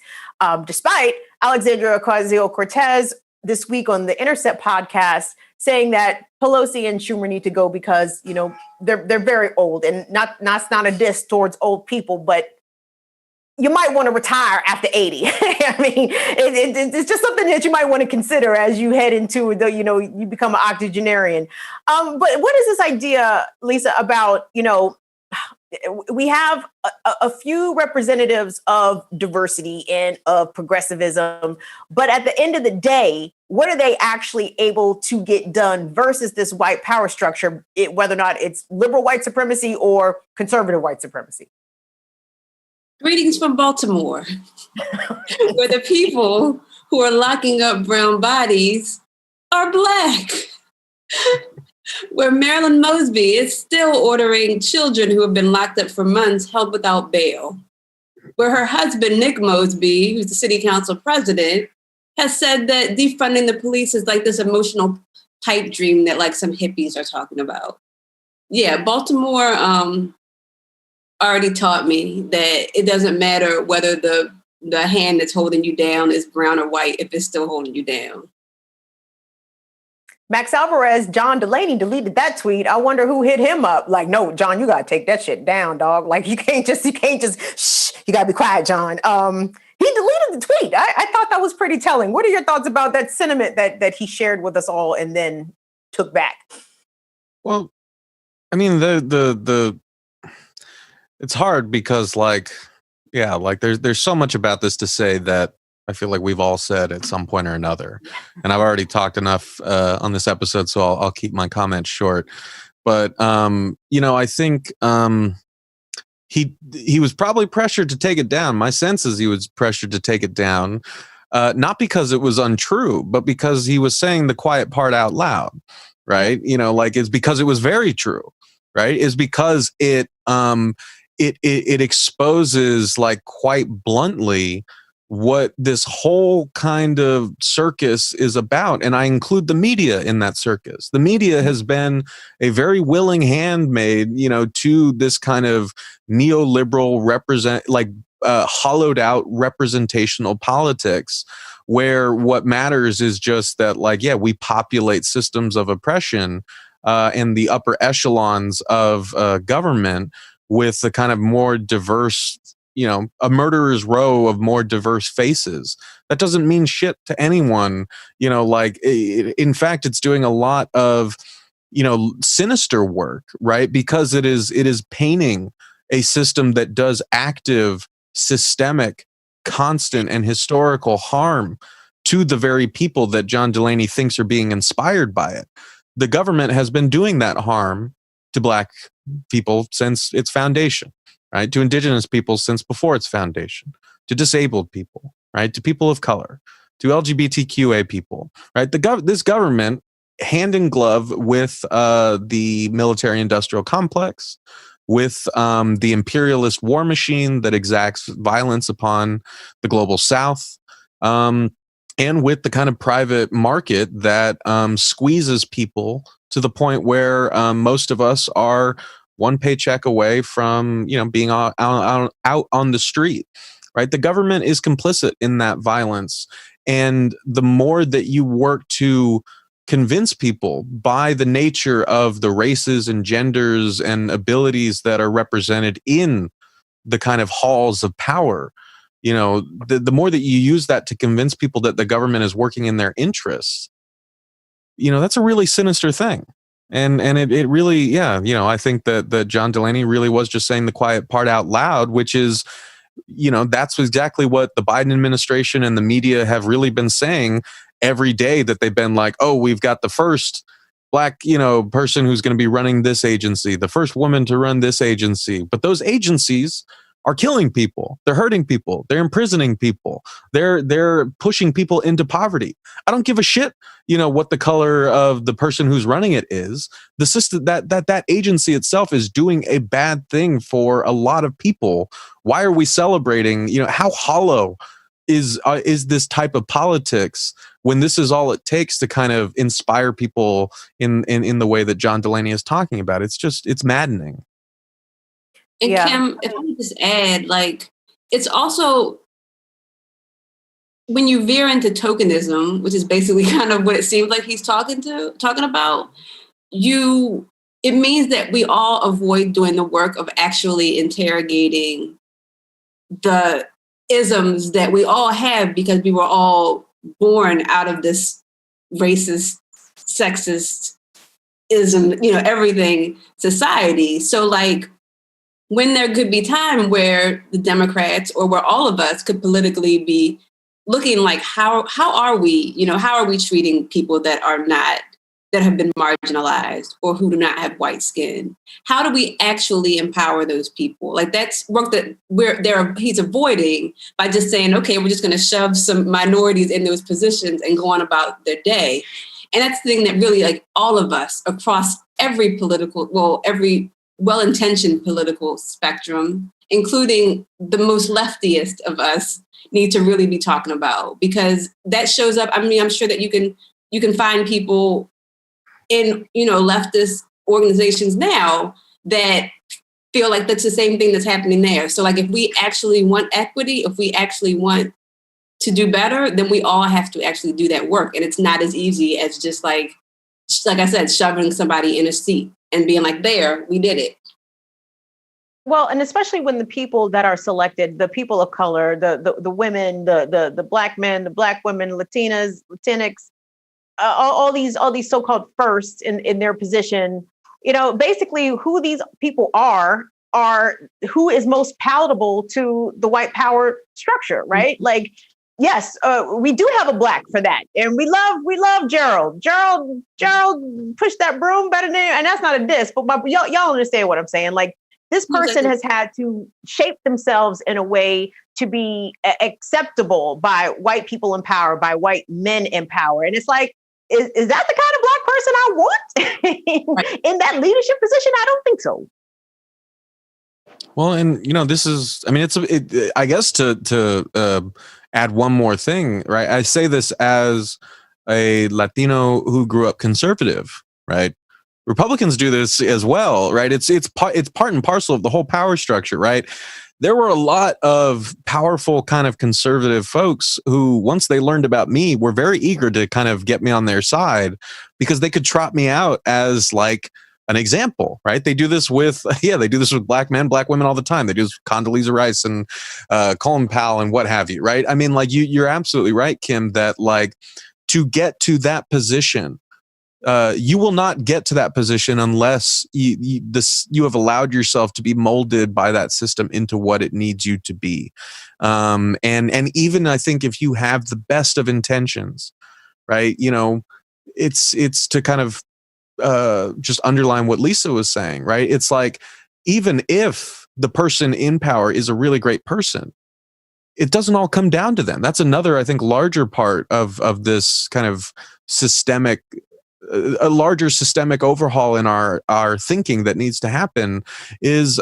despite Alexandria Ocasio-Cortez this week on the Intercept podcast saying that Pelosi and Schumer need to go because, you know, they're very old, and not a diss towards old people, but you might want to retire after 80. I mean, it's just something that you might want to consider as you head into the, you know, you become an octogenarian. But what is this idea, Lisa, about, you know, we have a few representatives of diversity and of progressivism, but at the end of the day, what are they actually able to get done versus this white power structure, whether or not it's liberal white supremacy or conservative white supremacy? Greetings from Baltimore, where the people who are locking up brown bodies are Black. Where Marilyn Mosby is still ordering children who have been locked up for months held without bail. Where her husband, Nick Mosby, who's the city council president, has said that defunding the police is like this emotional pipe dream that like some hippies are talking about. Yeah, Baltimore already taught me that it doesn't matter whether the hand that's holding you down is brown or white if it's still holding you down. Max Alvarez, John Delaney deleted that tweet. I wonder who hit him up. Like, no, John, you gotta take that shit down, dog. Like, you can't just shh, you gotta be quiet, John. He deleted the tweet. I thought that was pretty telling. What are your thoughts about that sentiment that he shared with us all and then took back? Well, I mean, the it's hard because, like, yeah, like there's so much about this to say that I feel like we've all said at some point or another, and I've already talked enough on this episode, so I'll keep my comments short. But you know, I think he was probably pressured to take it down. My sense is he was pressured to take it down, not because it was untrue, but because he was saying the quiet part out loud, right? You know, like it's because it was very true, right? Is because it exposes, like, quite bluntly what this whole kind of circus is about. And I include the media in that circus. The media has been a very willing handmaid, you know, to this kind of neoliberal hollowed out representational politics, where what matters is just that, like, yeah, we populate systems of oppression and the upper echelons of government with the kind of more diverse, you know, a murderer's row of more diverse faces. That doesn't mean shit to anyone, you know, like, in fact, it's doing a lot of, you know, sinister work, right? Because it is painting a system that does active, systemic, constant, and historical harm to the very people that John Delaney thinks are being inspired by it. The government has been doing that harm to Black people since its foundation, right? To Indigenous people since before its foundation, to disabled people, right? To people of color, to LGBTQA people, right? This government, hand in glove with the military-industrial complex, with the imperialist war machine that exacts violence upon the global South, and with the kind of private market that squeezes people to the point where most of us are one paycheck away from, you know, being out on the street, right? The government is complicit in that violence. And the more that you work to convince people by the nature of the races and genders and abilities that are represented in the kind of halls of power. You know, the more that you use that to convince people that the government is working in their interests, you know, that's a really sinister thing. And it really, yeah, you know, I think that John Delaney really was just saying the quiet part out loud, which is, you know, that's exactly what the Biden administration and the media have really been saying every day, that they've been like, oh, we've got the first Black, you know, person who's going to be running this agency, the first woman to run this agency. But those agencies are killing people. They're hurting people. They're imprisoning people. They're pushing people into poverty. I don't give a shit, you know, what the color of the person who's running it is. The system, that agency itself is doing a bad thing for a lot of people. Why are we celebrating? You know, how hollow is this type of politics when this is all it takes to kind of inspire people in the way that John Delaney is talking about? It's maddening. And yeah. Kim, if I could just add, like, it's also, when you veer into tokenism, which is basically kind of what it seems like he's talking about, it means that we all avoid doing the work of actually interrogating the isms that we all have, because we were all born out of this racist, sexist ism, you know, everything society. So, like, when there could be time where the Democrats, or where all of us, could politically be looking like, how are we, you know, how are we treating people that have been marginalized, or who do not have white skin? How do we actually empower those people? Like, that's work that he's avoiding by just saying, okay, we're just going to shove some minorities in those positions and go on about their day. And that's the thing that really, like, all of us across every well-intentioned political spectrum, including the most leftiest of us, need to really be talking about, because that shows up. I mean, I'm sure that you can find people in, you know, leftist organizations now that feel like that's the same thing that's happening there. So, like, if we actually want equity, if we actually want to do better, then we all have to actually do that work. And it's not as easy as just like I said, shoving somebody in a seat and being like, there, we did it. Well, and especially when the people that are selected, the people of color, the women, the Black men, the Black women, Latinas, Latinx, all these so-called firsts in their position, you know, basically who these people are who is most palatable to the white power structure, right? Mm-hmm. Like, yes, we do have a Black for that, and we love Gerald. Gerald pushed that broom better than, and that's not a diss, but y'all understand what I'm saying. Like, this person has had to shape themselves in a way to be acceptable by white people in power, by white men in power, and it's like, is that the kind of Black person I want in that leadership position? I don't think so. Well, and you know, this is, I mean, I guess to add one more thing, right? I say this as a Latino who grew up conservative, right? Republicans do this as well, right? It's part and parcel of the whole power structure, right? There were a lot of powerful kind of conservative folks who, once they learned about me, were very eager to kind of get me on their side, because they could trot me out as like an example, right? They do this with Black men, Black women all the time. They do this with Condoleezza Rice and Colin Powell and what have you, right? I mean, like, you're absolutely right, Kim, that like, to get to that position, you will not get to that position unless you have allowed yourself to be molded by that system into what it needs you to be. And even, I think, if you have the best of intentions, right? You know, it's to kind of just underline what Lisa was saying, right? It's like, even if the person in power is a really great person, it doesn't all come down to them. That's another, I think, larger part of this kind of a larger systemic overhaul in our thinking that needs to happen is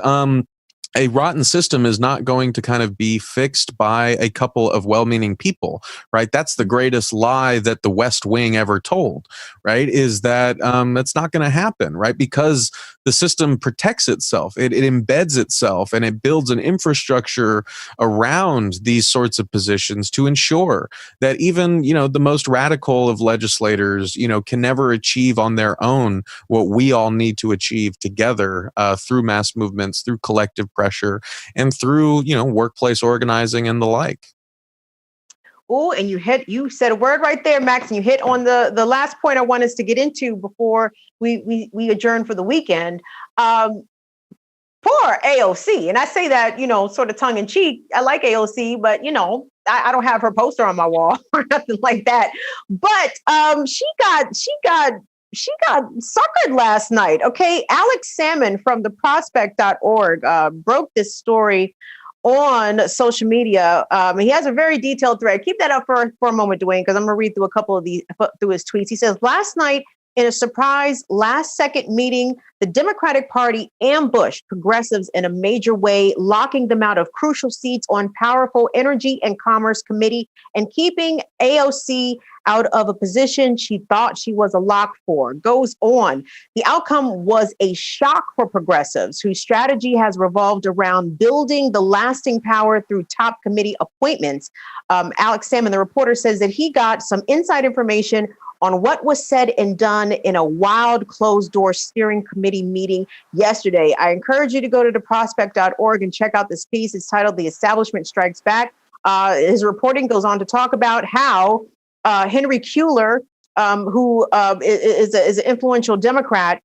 a rotten system is not going to kind of be fixed by a couple of well-meaning people, right? That's the greatest lie that the West Wing ever told, right? Is that that's not going to happen, right? Because the system protects itself. It embeds itself, and it builds an infrastructure around these sorts of positions to ensure that even, the most radical of legislators, can never achieve on their own what we all need to achieve together through mass movements, through collective pressure, and through, workplace organizing and the like. Oh, and you said a word right there, Max, and you hit on the last point I want us to get into before we adjourn for the weekend. Poor AOC. And I say that, sort of tongue in cheek. I like AOC, but, I don't have her poster on my wall or nothing like that. But she got suckered last night. Okay. Alex Salmon from the prospect.org broke this story on social media. He has a very detailed thread. Keep that up for a moment, Dwayne, because I'm going to read through a couple of these through his tweets. He says, last night, in a surprise last-second meeting, the Democratic Party ambushed progressives in a major way, locking them out of crucial seats on powerful Energy and Commerce Committee and keeping AOC out of a position she thought she was a lock for. Goes on. The outcome was a shock for progressives, whose strategy has revolved around building the lasting power through top committee appointments. Alex Salmon, the reporter, says that he got some inside information on what was said and done in a wild closed-door steering committee meeting yesterday. I encourage you to go to theprospect.org and check out this piece. It's titled "The Establishment Strikes Back." His reporting goes on to talk about how Henry Cuellar, who is an influential Democrat,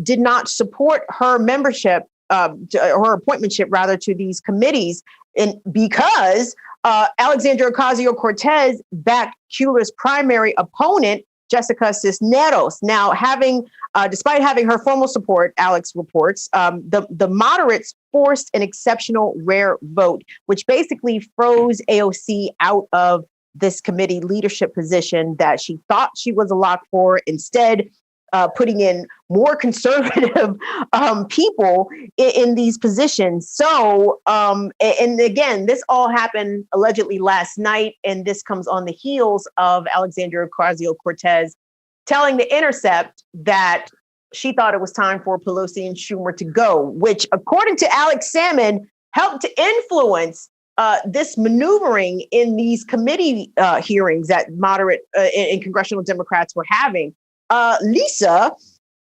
did not support her membership, or her appointmentship, rather, to these committees, and because Alexandria Ocasio-Cortez backed Cuellar's primary opponent, Jessica Cisneros. Now, despite having her formal support, Alex reports, the moderates forced an exceptional rare vote, which basically froze AOC out of this committee leadership position that she thought she was a lock for, instead putting in more conservative people in these positions. So, and again, this all happened allegedly last night, and this comes on the heels of Alexandria Ocasio-Cortez telling The Intercept that she thought it was time for Pelosi and Schumer to go, which, according to Alex Salmon, helped to influence this maneuvering in these committee hearings that moderate and congressional Democrats were having. Lisa,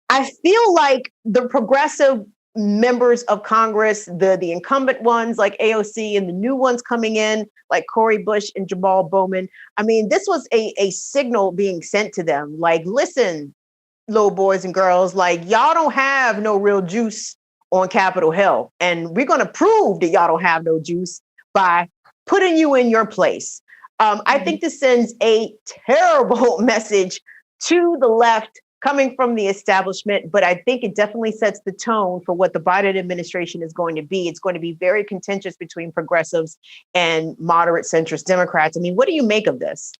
I feel like the progressive members of Congress, the incumbent ones like AOC and the new ones coming in like Cori Bush and Jamal Bowman, I mean, this was a signal being sent to them. Like, listen, little boys and girls, like, y'all don't have no real juice on Capitol Hill. And we're going to prove that y'all don't have no juice by putting you in your place. I think this sends a terrible message to the left coming from the establishment, but I think it definitely sets the tone for what the Biden administration is going to be. It's going to be very contentious between progressives and moderate centrist Democrats. I mean, what do you make of this?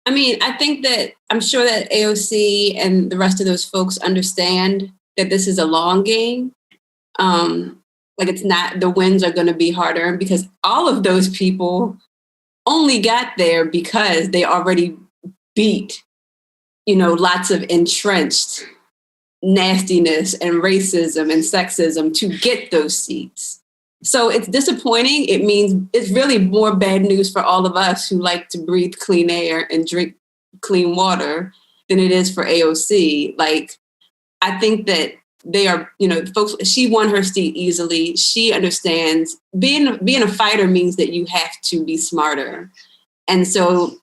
I mean, I think that I'm sure that AOC and the rest of those folks understand that this is a long game. Like, it's not, the wins are going to be harder, because all of those people only got there because they already beat, lots of entrenched nastiness and racism and sexism to get those seats. So it's disappointing. It means it's really more bad news for all of us who like to breathe clean air and drink clean water than it is for AOC. Like, I think that they are, folks, she won her seat easily. She understands being a fighter means that you have to be smarter. And so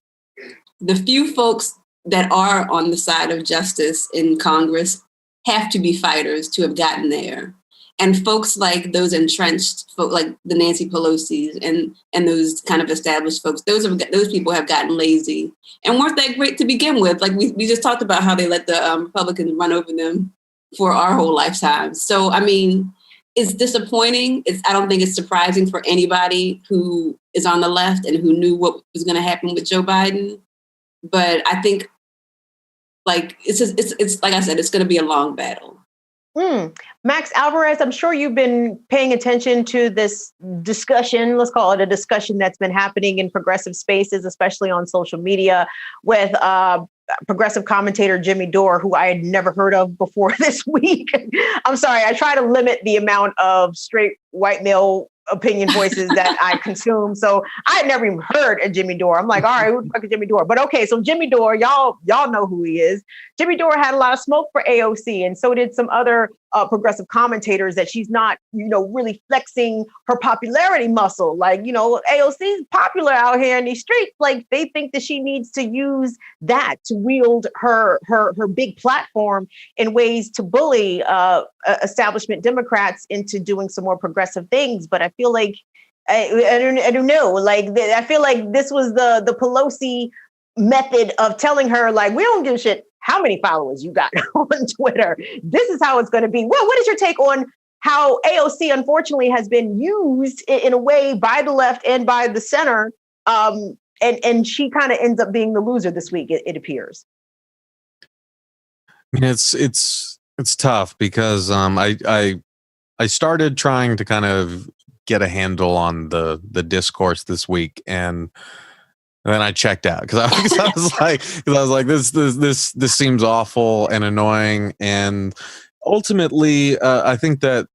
the few folks that are on the side of justice in Congress have to be fighters to have gotten there. And folks like those entrenched, like the Nancy Pelosi's and those kind of established folks, those people have gotten lazy and weren't that great to begin with. Like we just talked about how they let the Republicans run over them for our whole lifetimes. So, I mean, it's disappointing. I don't think it's surprising for anybody who is on the left and who knew what was going to happen with Joe Biden. But I think, like, it's like I said, it's going to be a long battle. Max Alvarez, I'm sure you've been paying attention to this discussion, let's call it a discussion that's been happening in progressive spaces, especially on social media, with progressive commentator Jimmy Dore, who I had never heard of before this week. I'm sorry, I try to limit the amount of straight white male opinion voices that I consume. So I had never even heard of Jimmy Dore. I'm like, all right, who the fuck is Jimmy Dore? But okay, so Jimmy Dore, y'all know who he is. Jimmy Dore had a lot of smoke for AOC, and so did some other progressive commentators, that she's not, really flexing her popularity muscle. Like, AOC's popular out here in these streets. Like, they think that she needs to use that to wield her big platform in ways to bully establishment Democrats into doing some more progressive things. But I feel like I don't know. Like, I feel like this was the Pelosi method of telling her, like, we don't give a shit how many followers you got on Twitter. This is how it's going to be. Well, what is your take on how AOC, unfortunately, has been used in a way by the left and by the center? And she kind of ends up being the loser this week, it appears. I mean, it's tough because I started trying to kind of get a handle on the discourse this week, and then I checked out because I was like, this seems awful and annoying. And ultimately, I think that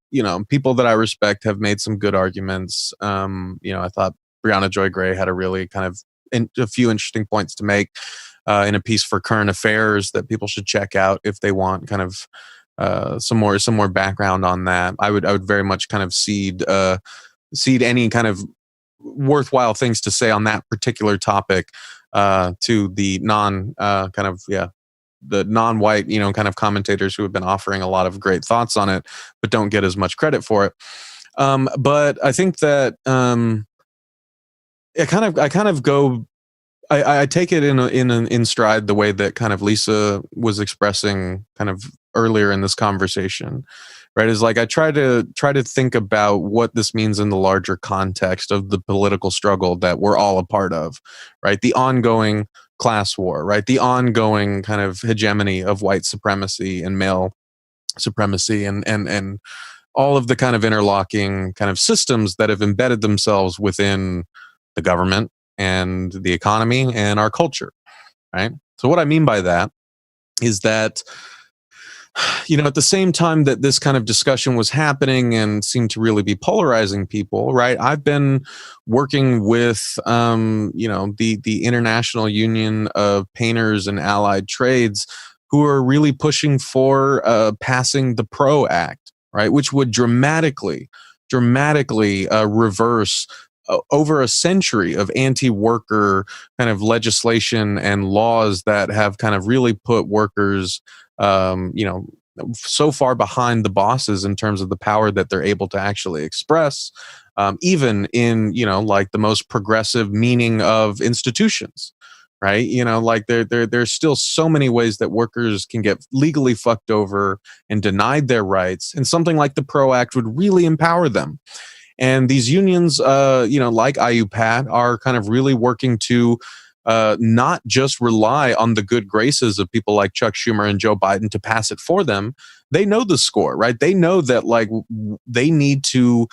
people that I respect have made some good arguments. I thought Brianna Joy Gray had a really kind of a few interesting points to make in a piece for Current Affairs that people should check out if they want kind of some more background on that. I would very much kind of cede any kind of worthwhile things to say on that particular topic to the the non-white kind of commentators who have been offering a lot of great thoughts on it but don't get as much credit for it. But I think that I take it in stride the way that kind of Lisa was expressing kind of earlier in this conversation, right? Is like I try to think about what this means in the larger context of the political struggle that we're all a part of, right? The ongoing class war, right? The ongoing kind of hegemony of white supremacy and male supremacy, and all of the kind of interlocking kind of systems that have embedded themselves within the government and the economy and our culture, right? So what I mean by that is that, at the same time that this kind of discussion was happening and seemed to really be polarizing people, right? I've been working with, the International Union of Painters and Allied Trades, who are really pushing for passing the PRO Act, right? Which would dramatically reverse over a century of anti-worker kind of legislation and laws that have kind of really put workers, so far behind the bosses in terms of the power that they're able to actually express, even in, like the most progressive meaning of institutions, right? Like there's still so many ways that workers can get legally fucked over and denied their rights. And something like the PRO Act would really empower them. And these unions, like IUPAT, are kind of really working to not just rely on the good graces of people like Chuck Schumer and Joe Biden to pass it for them. They know the score, right? They know that like they need to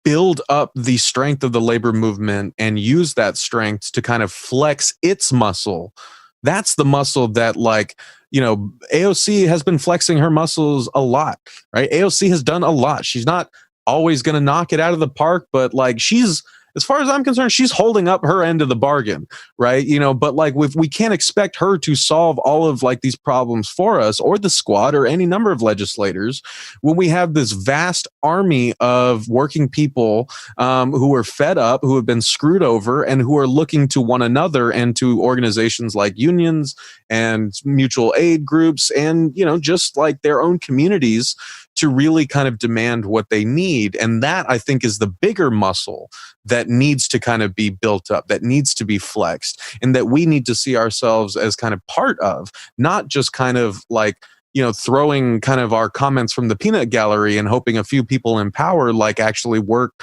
build up the strength of the labor movement and use that strength to kind of flex its muscle. That's the muscle that AOC has been flexing her muscles a lot, right? AOC has done a lot. She's not always going to knock it out of the park, but like she's, as far as I'm concerned, she's holding up her end of the bargain, right? But like we can't expect her to solve all of like these problems for us, or the squad, or any number of legislators, when we have this vast army of working people who are fed up, who have been screwed over, and who are looking to one another and to organizations like unions and mutual aid groups and, just like their own communities to really kind of demand what they need. And that, I think, is the bigger muscle that needs to kind of be built up, that needs to be flexed, and that we need to see ourselves as kind of part of, not just kind of like, throwing kind of our comments from the peanut gallery and hoping a few people in power like actually work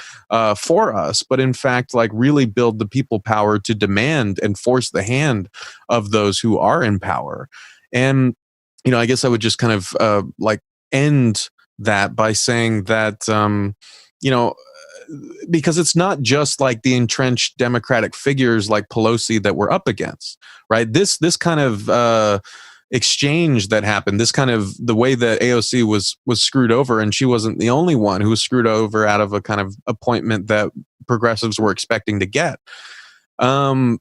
for us, but in fact, like really build the people power to demand and force the hand of those who are in power. And, I guess I would just kind of end that by saying that, because it's not just like the entrenched Democratic figures like Pelosi that we're up against, right? This kind of exchange that happened, this kind of the way that AOC was screwed over, and she wasn't the only one who was screwed over out of a kind of appointment that progressives were expecting to get. I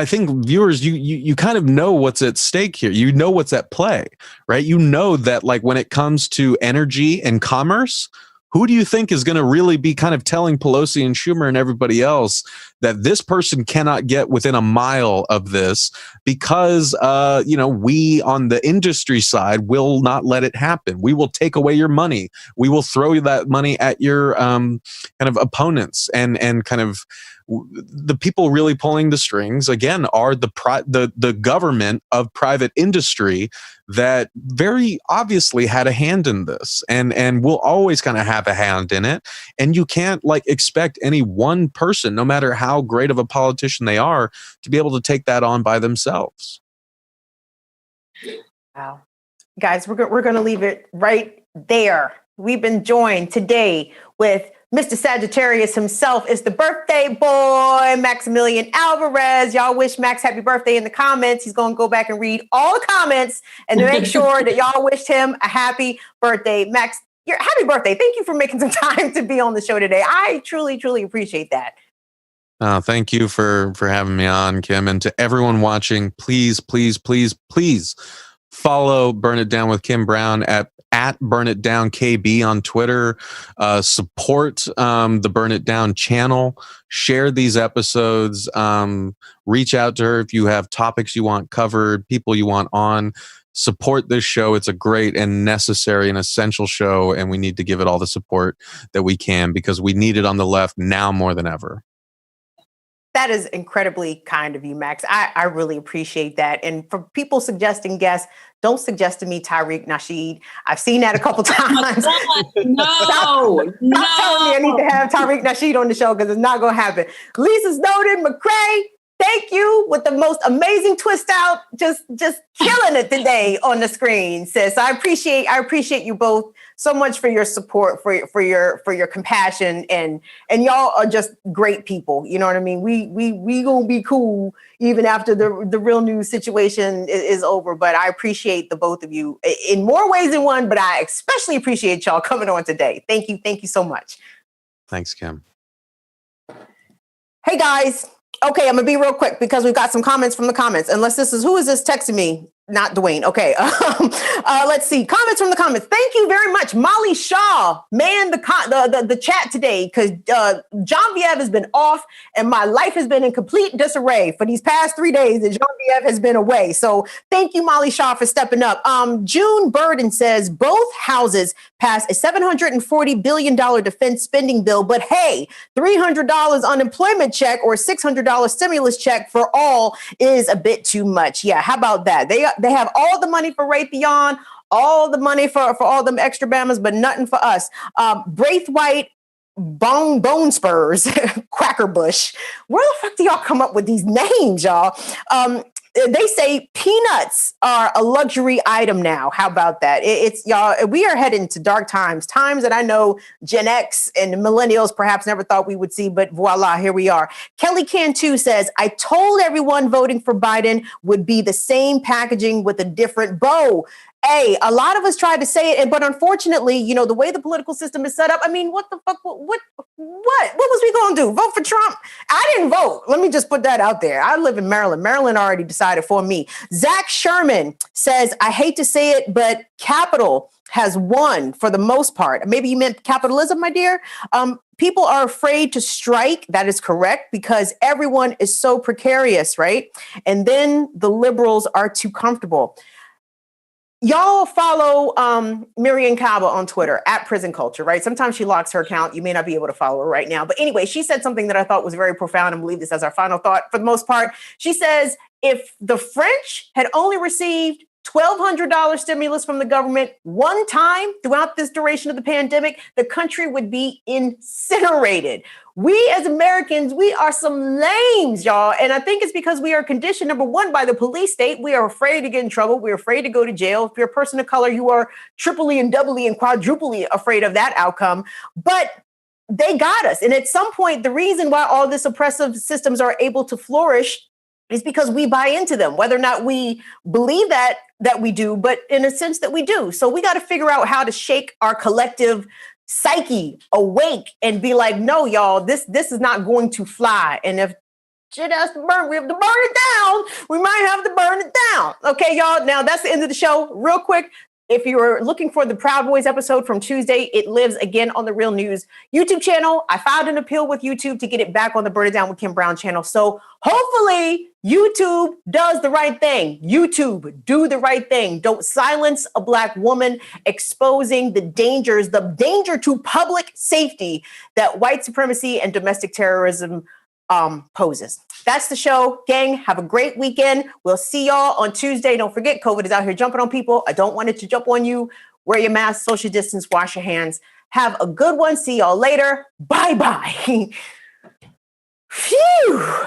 think viewers, you kind of know what's at stake here. You know what's at play, right? You know that like when it comes to energy and commerce, who do you think is going to really be kind of telling Pelosi and Schumer and everybody else that this person cannot get within a mile of this because, we on the industry side will not let it happen. We will take away your money. We will throw that money at your kind of opponents, and kind of the people really pulling the strings again are the government of private industry that very obviously had a hand in this, and will always kind of have a hand in it. And you can't like expect any one person, no matter how great of a politician they are, to be able to take that on by themselves. Wow. Guys, we're going to leave it right there. We've been joined today with Mr. Sagittarius himself. Is the birthday boy, Maximillian Alvarez. Y'all wish Max happy birthday in the comments. He's going to go back and read all the comments and to make sure that y'all wished him a happy birthday. Max, happy birthday. Thank you for making some time to be on the show today. I truly, truly appreciate that. Thank you for having me on, Kim. And to everyone watching, please, please, please, please follow Burn It Down with Kim Brown at Burn It Down KB on Twitter. Support the Burn It Down channel. Share these episodes. Reach out to her if you have topics you want covered, people you want on. Support this show. It's a great and necessary and essential show, and we need to give it all the support that we can because we need it on the left now more than ever. That is incredibly kind of you, Max. I really appreciate that. And for people suggesting guests, don't suggest to me Tariq Nasheed. I've seen that a couple times. No. Stop telling me I need to have Tariq Nasheed on the show because it's not going to happen. Lisa Snowden-McCray, thank you with the most amazing twist out. Just killing it today on the screen, sis. I appreciate you both so much for your support, for your compassion, and y'all are just great people. You know what I mean? We gonna be cool even after the real news situation is over. But I appreciate the both of you in more ways than one. But I especially appreciate y'all coming on today. Thank you so much. Thanks, Kim. Hey guys. Okay, I'm gonna be real quick because we've got some comments from the comments. Unless who is this texting me? Not Dwayne. Okay, let's see. Comments from the comments. Thank you very much, Molly Shaw. Man, the chat today because John Viev has been off and my life has been in complete disarray for these past 3 days that John Viev has been away. So thank you, Molly Shaw, for stepping up. June Burden says both houses passed a $740 billion defense spending bill, but hey, $300 unemployment check or $600 stimulus check for all is a bit too much. Yeah, how about that? They have all the money for Raytheon, all the money for all them extra Bamas, but nothing for us. Braithwaite, Bone Spurs, Quackerbush. Where the fuck do y'all come up with these names, y'all? They say peanuts are a luxury item now. How about that? It's y'all. We are heading to dark times that I know Gen X and millennials perhaps never thought we would see, but voila, here we are. Kelly Cantu says, I told everyone voting for Biden would be the same packaging with a different bow. Hey, a lot of us tried to say it, but unfortunately, the way the political system is set up, I mean, what the fuck, what was we going to do? Vote for Trump? I didn't vote. Let me just put that out there. I live in Maryland. Maryland already decided for me. Zach Sherman says, I hate to say it, but capital has won for the most part. Maybe you meant capitalism, my dear. People are afraid to strike. That is correct because everyone is so precarious, right? And then the liberals are too comfortable. Y'all follow Miriam Kaba on Twitter at Prison Culture, right? Sometimes she locks her account. You may not be able to follow her right now. But anyway, she said something that I thought was very profound, and believe this as our final thought for the most part. She says, if the French had only received $1,200 stimulus from the government one time throughout this duration of the pandemic, the country would be incinerated. We as Americans, we are some lames, y'all. And I think it's because we are conditioned, number one, by the police state. We are afraid to get in trouble. We're afraid to go to jail. If you're a person of color, you are triply and doubly and quadruply afraid of that outcome. But they got us. And at some point, the reason why all these oppressive systems are able to flourish is because we buy into them, whether or not we believe that we do, but in a sense that we do. So we got to figure out how to shake our collective psyche awake and be like, no, y'all, this is not going to fly. And if shit has to burn, we have to burn it down. We might have to burn it down. Okay, y'all. Now that's the end of the show. Real quick, if you're looking for the Proud Boys episode from Tuesday, it lives again on the Real News YouTube channel. I filed an appeal with YouTube to get it back on the Burn It Down with Kim Brown channel. So hopefully YouTube does the right thing. YouTube, do the right thing. Don't silence a Black woman exposing the danger to public safety that white supremacy and domestic terrorism poses. That's the show, gang. Have a great weekend. We'll see y'all on Tuesday. Don't forget, COVID is out here jumping on people. I don't want it to jump on you. Wear your mask, social distance, wash your hands. Have a good one. See y'all later. Bye-bye. Phew.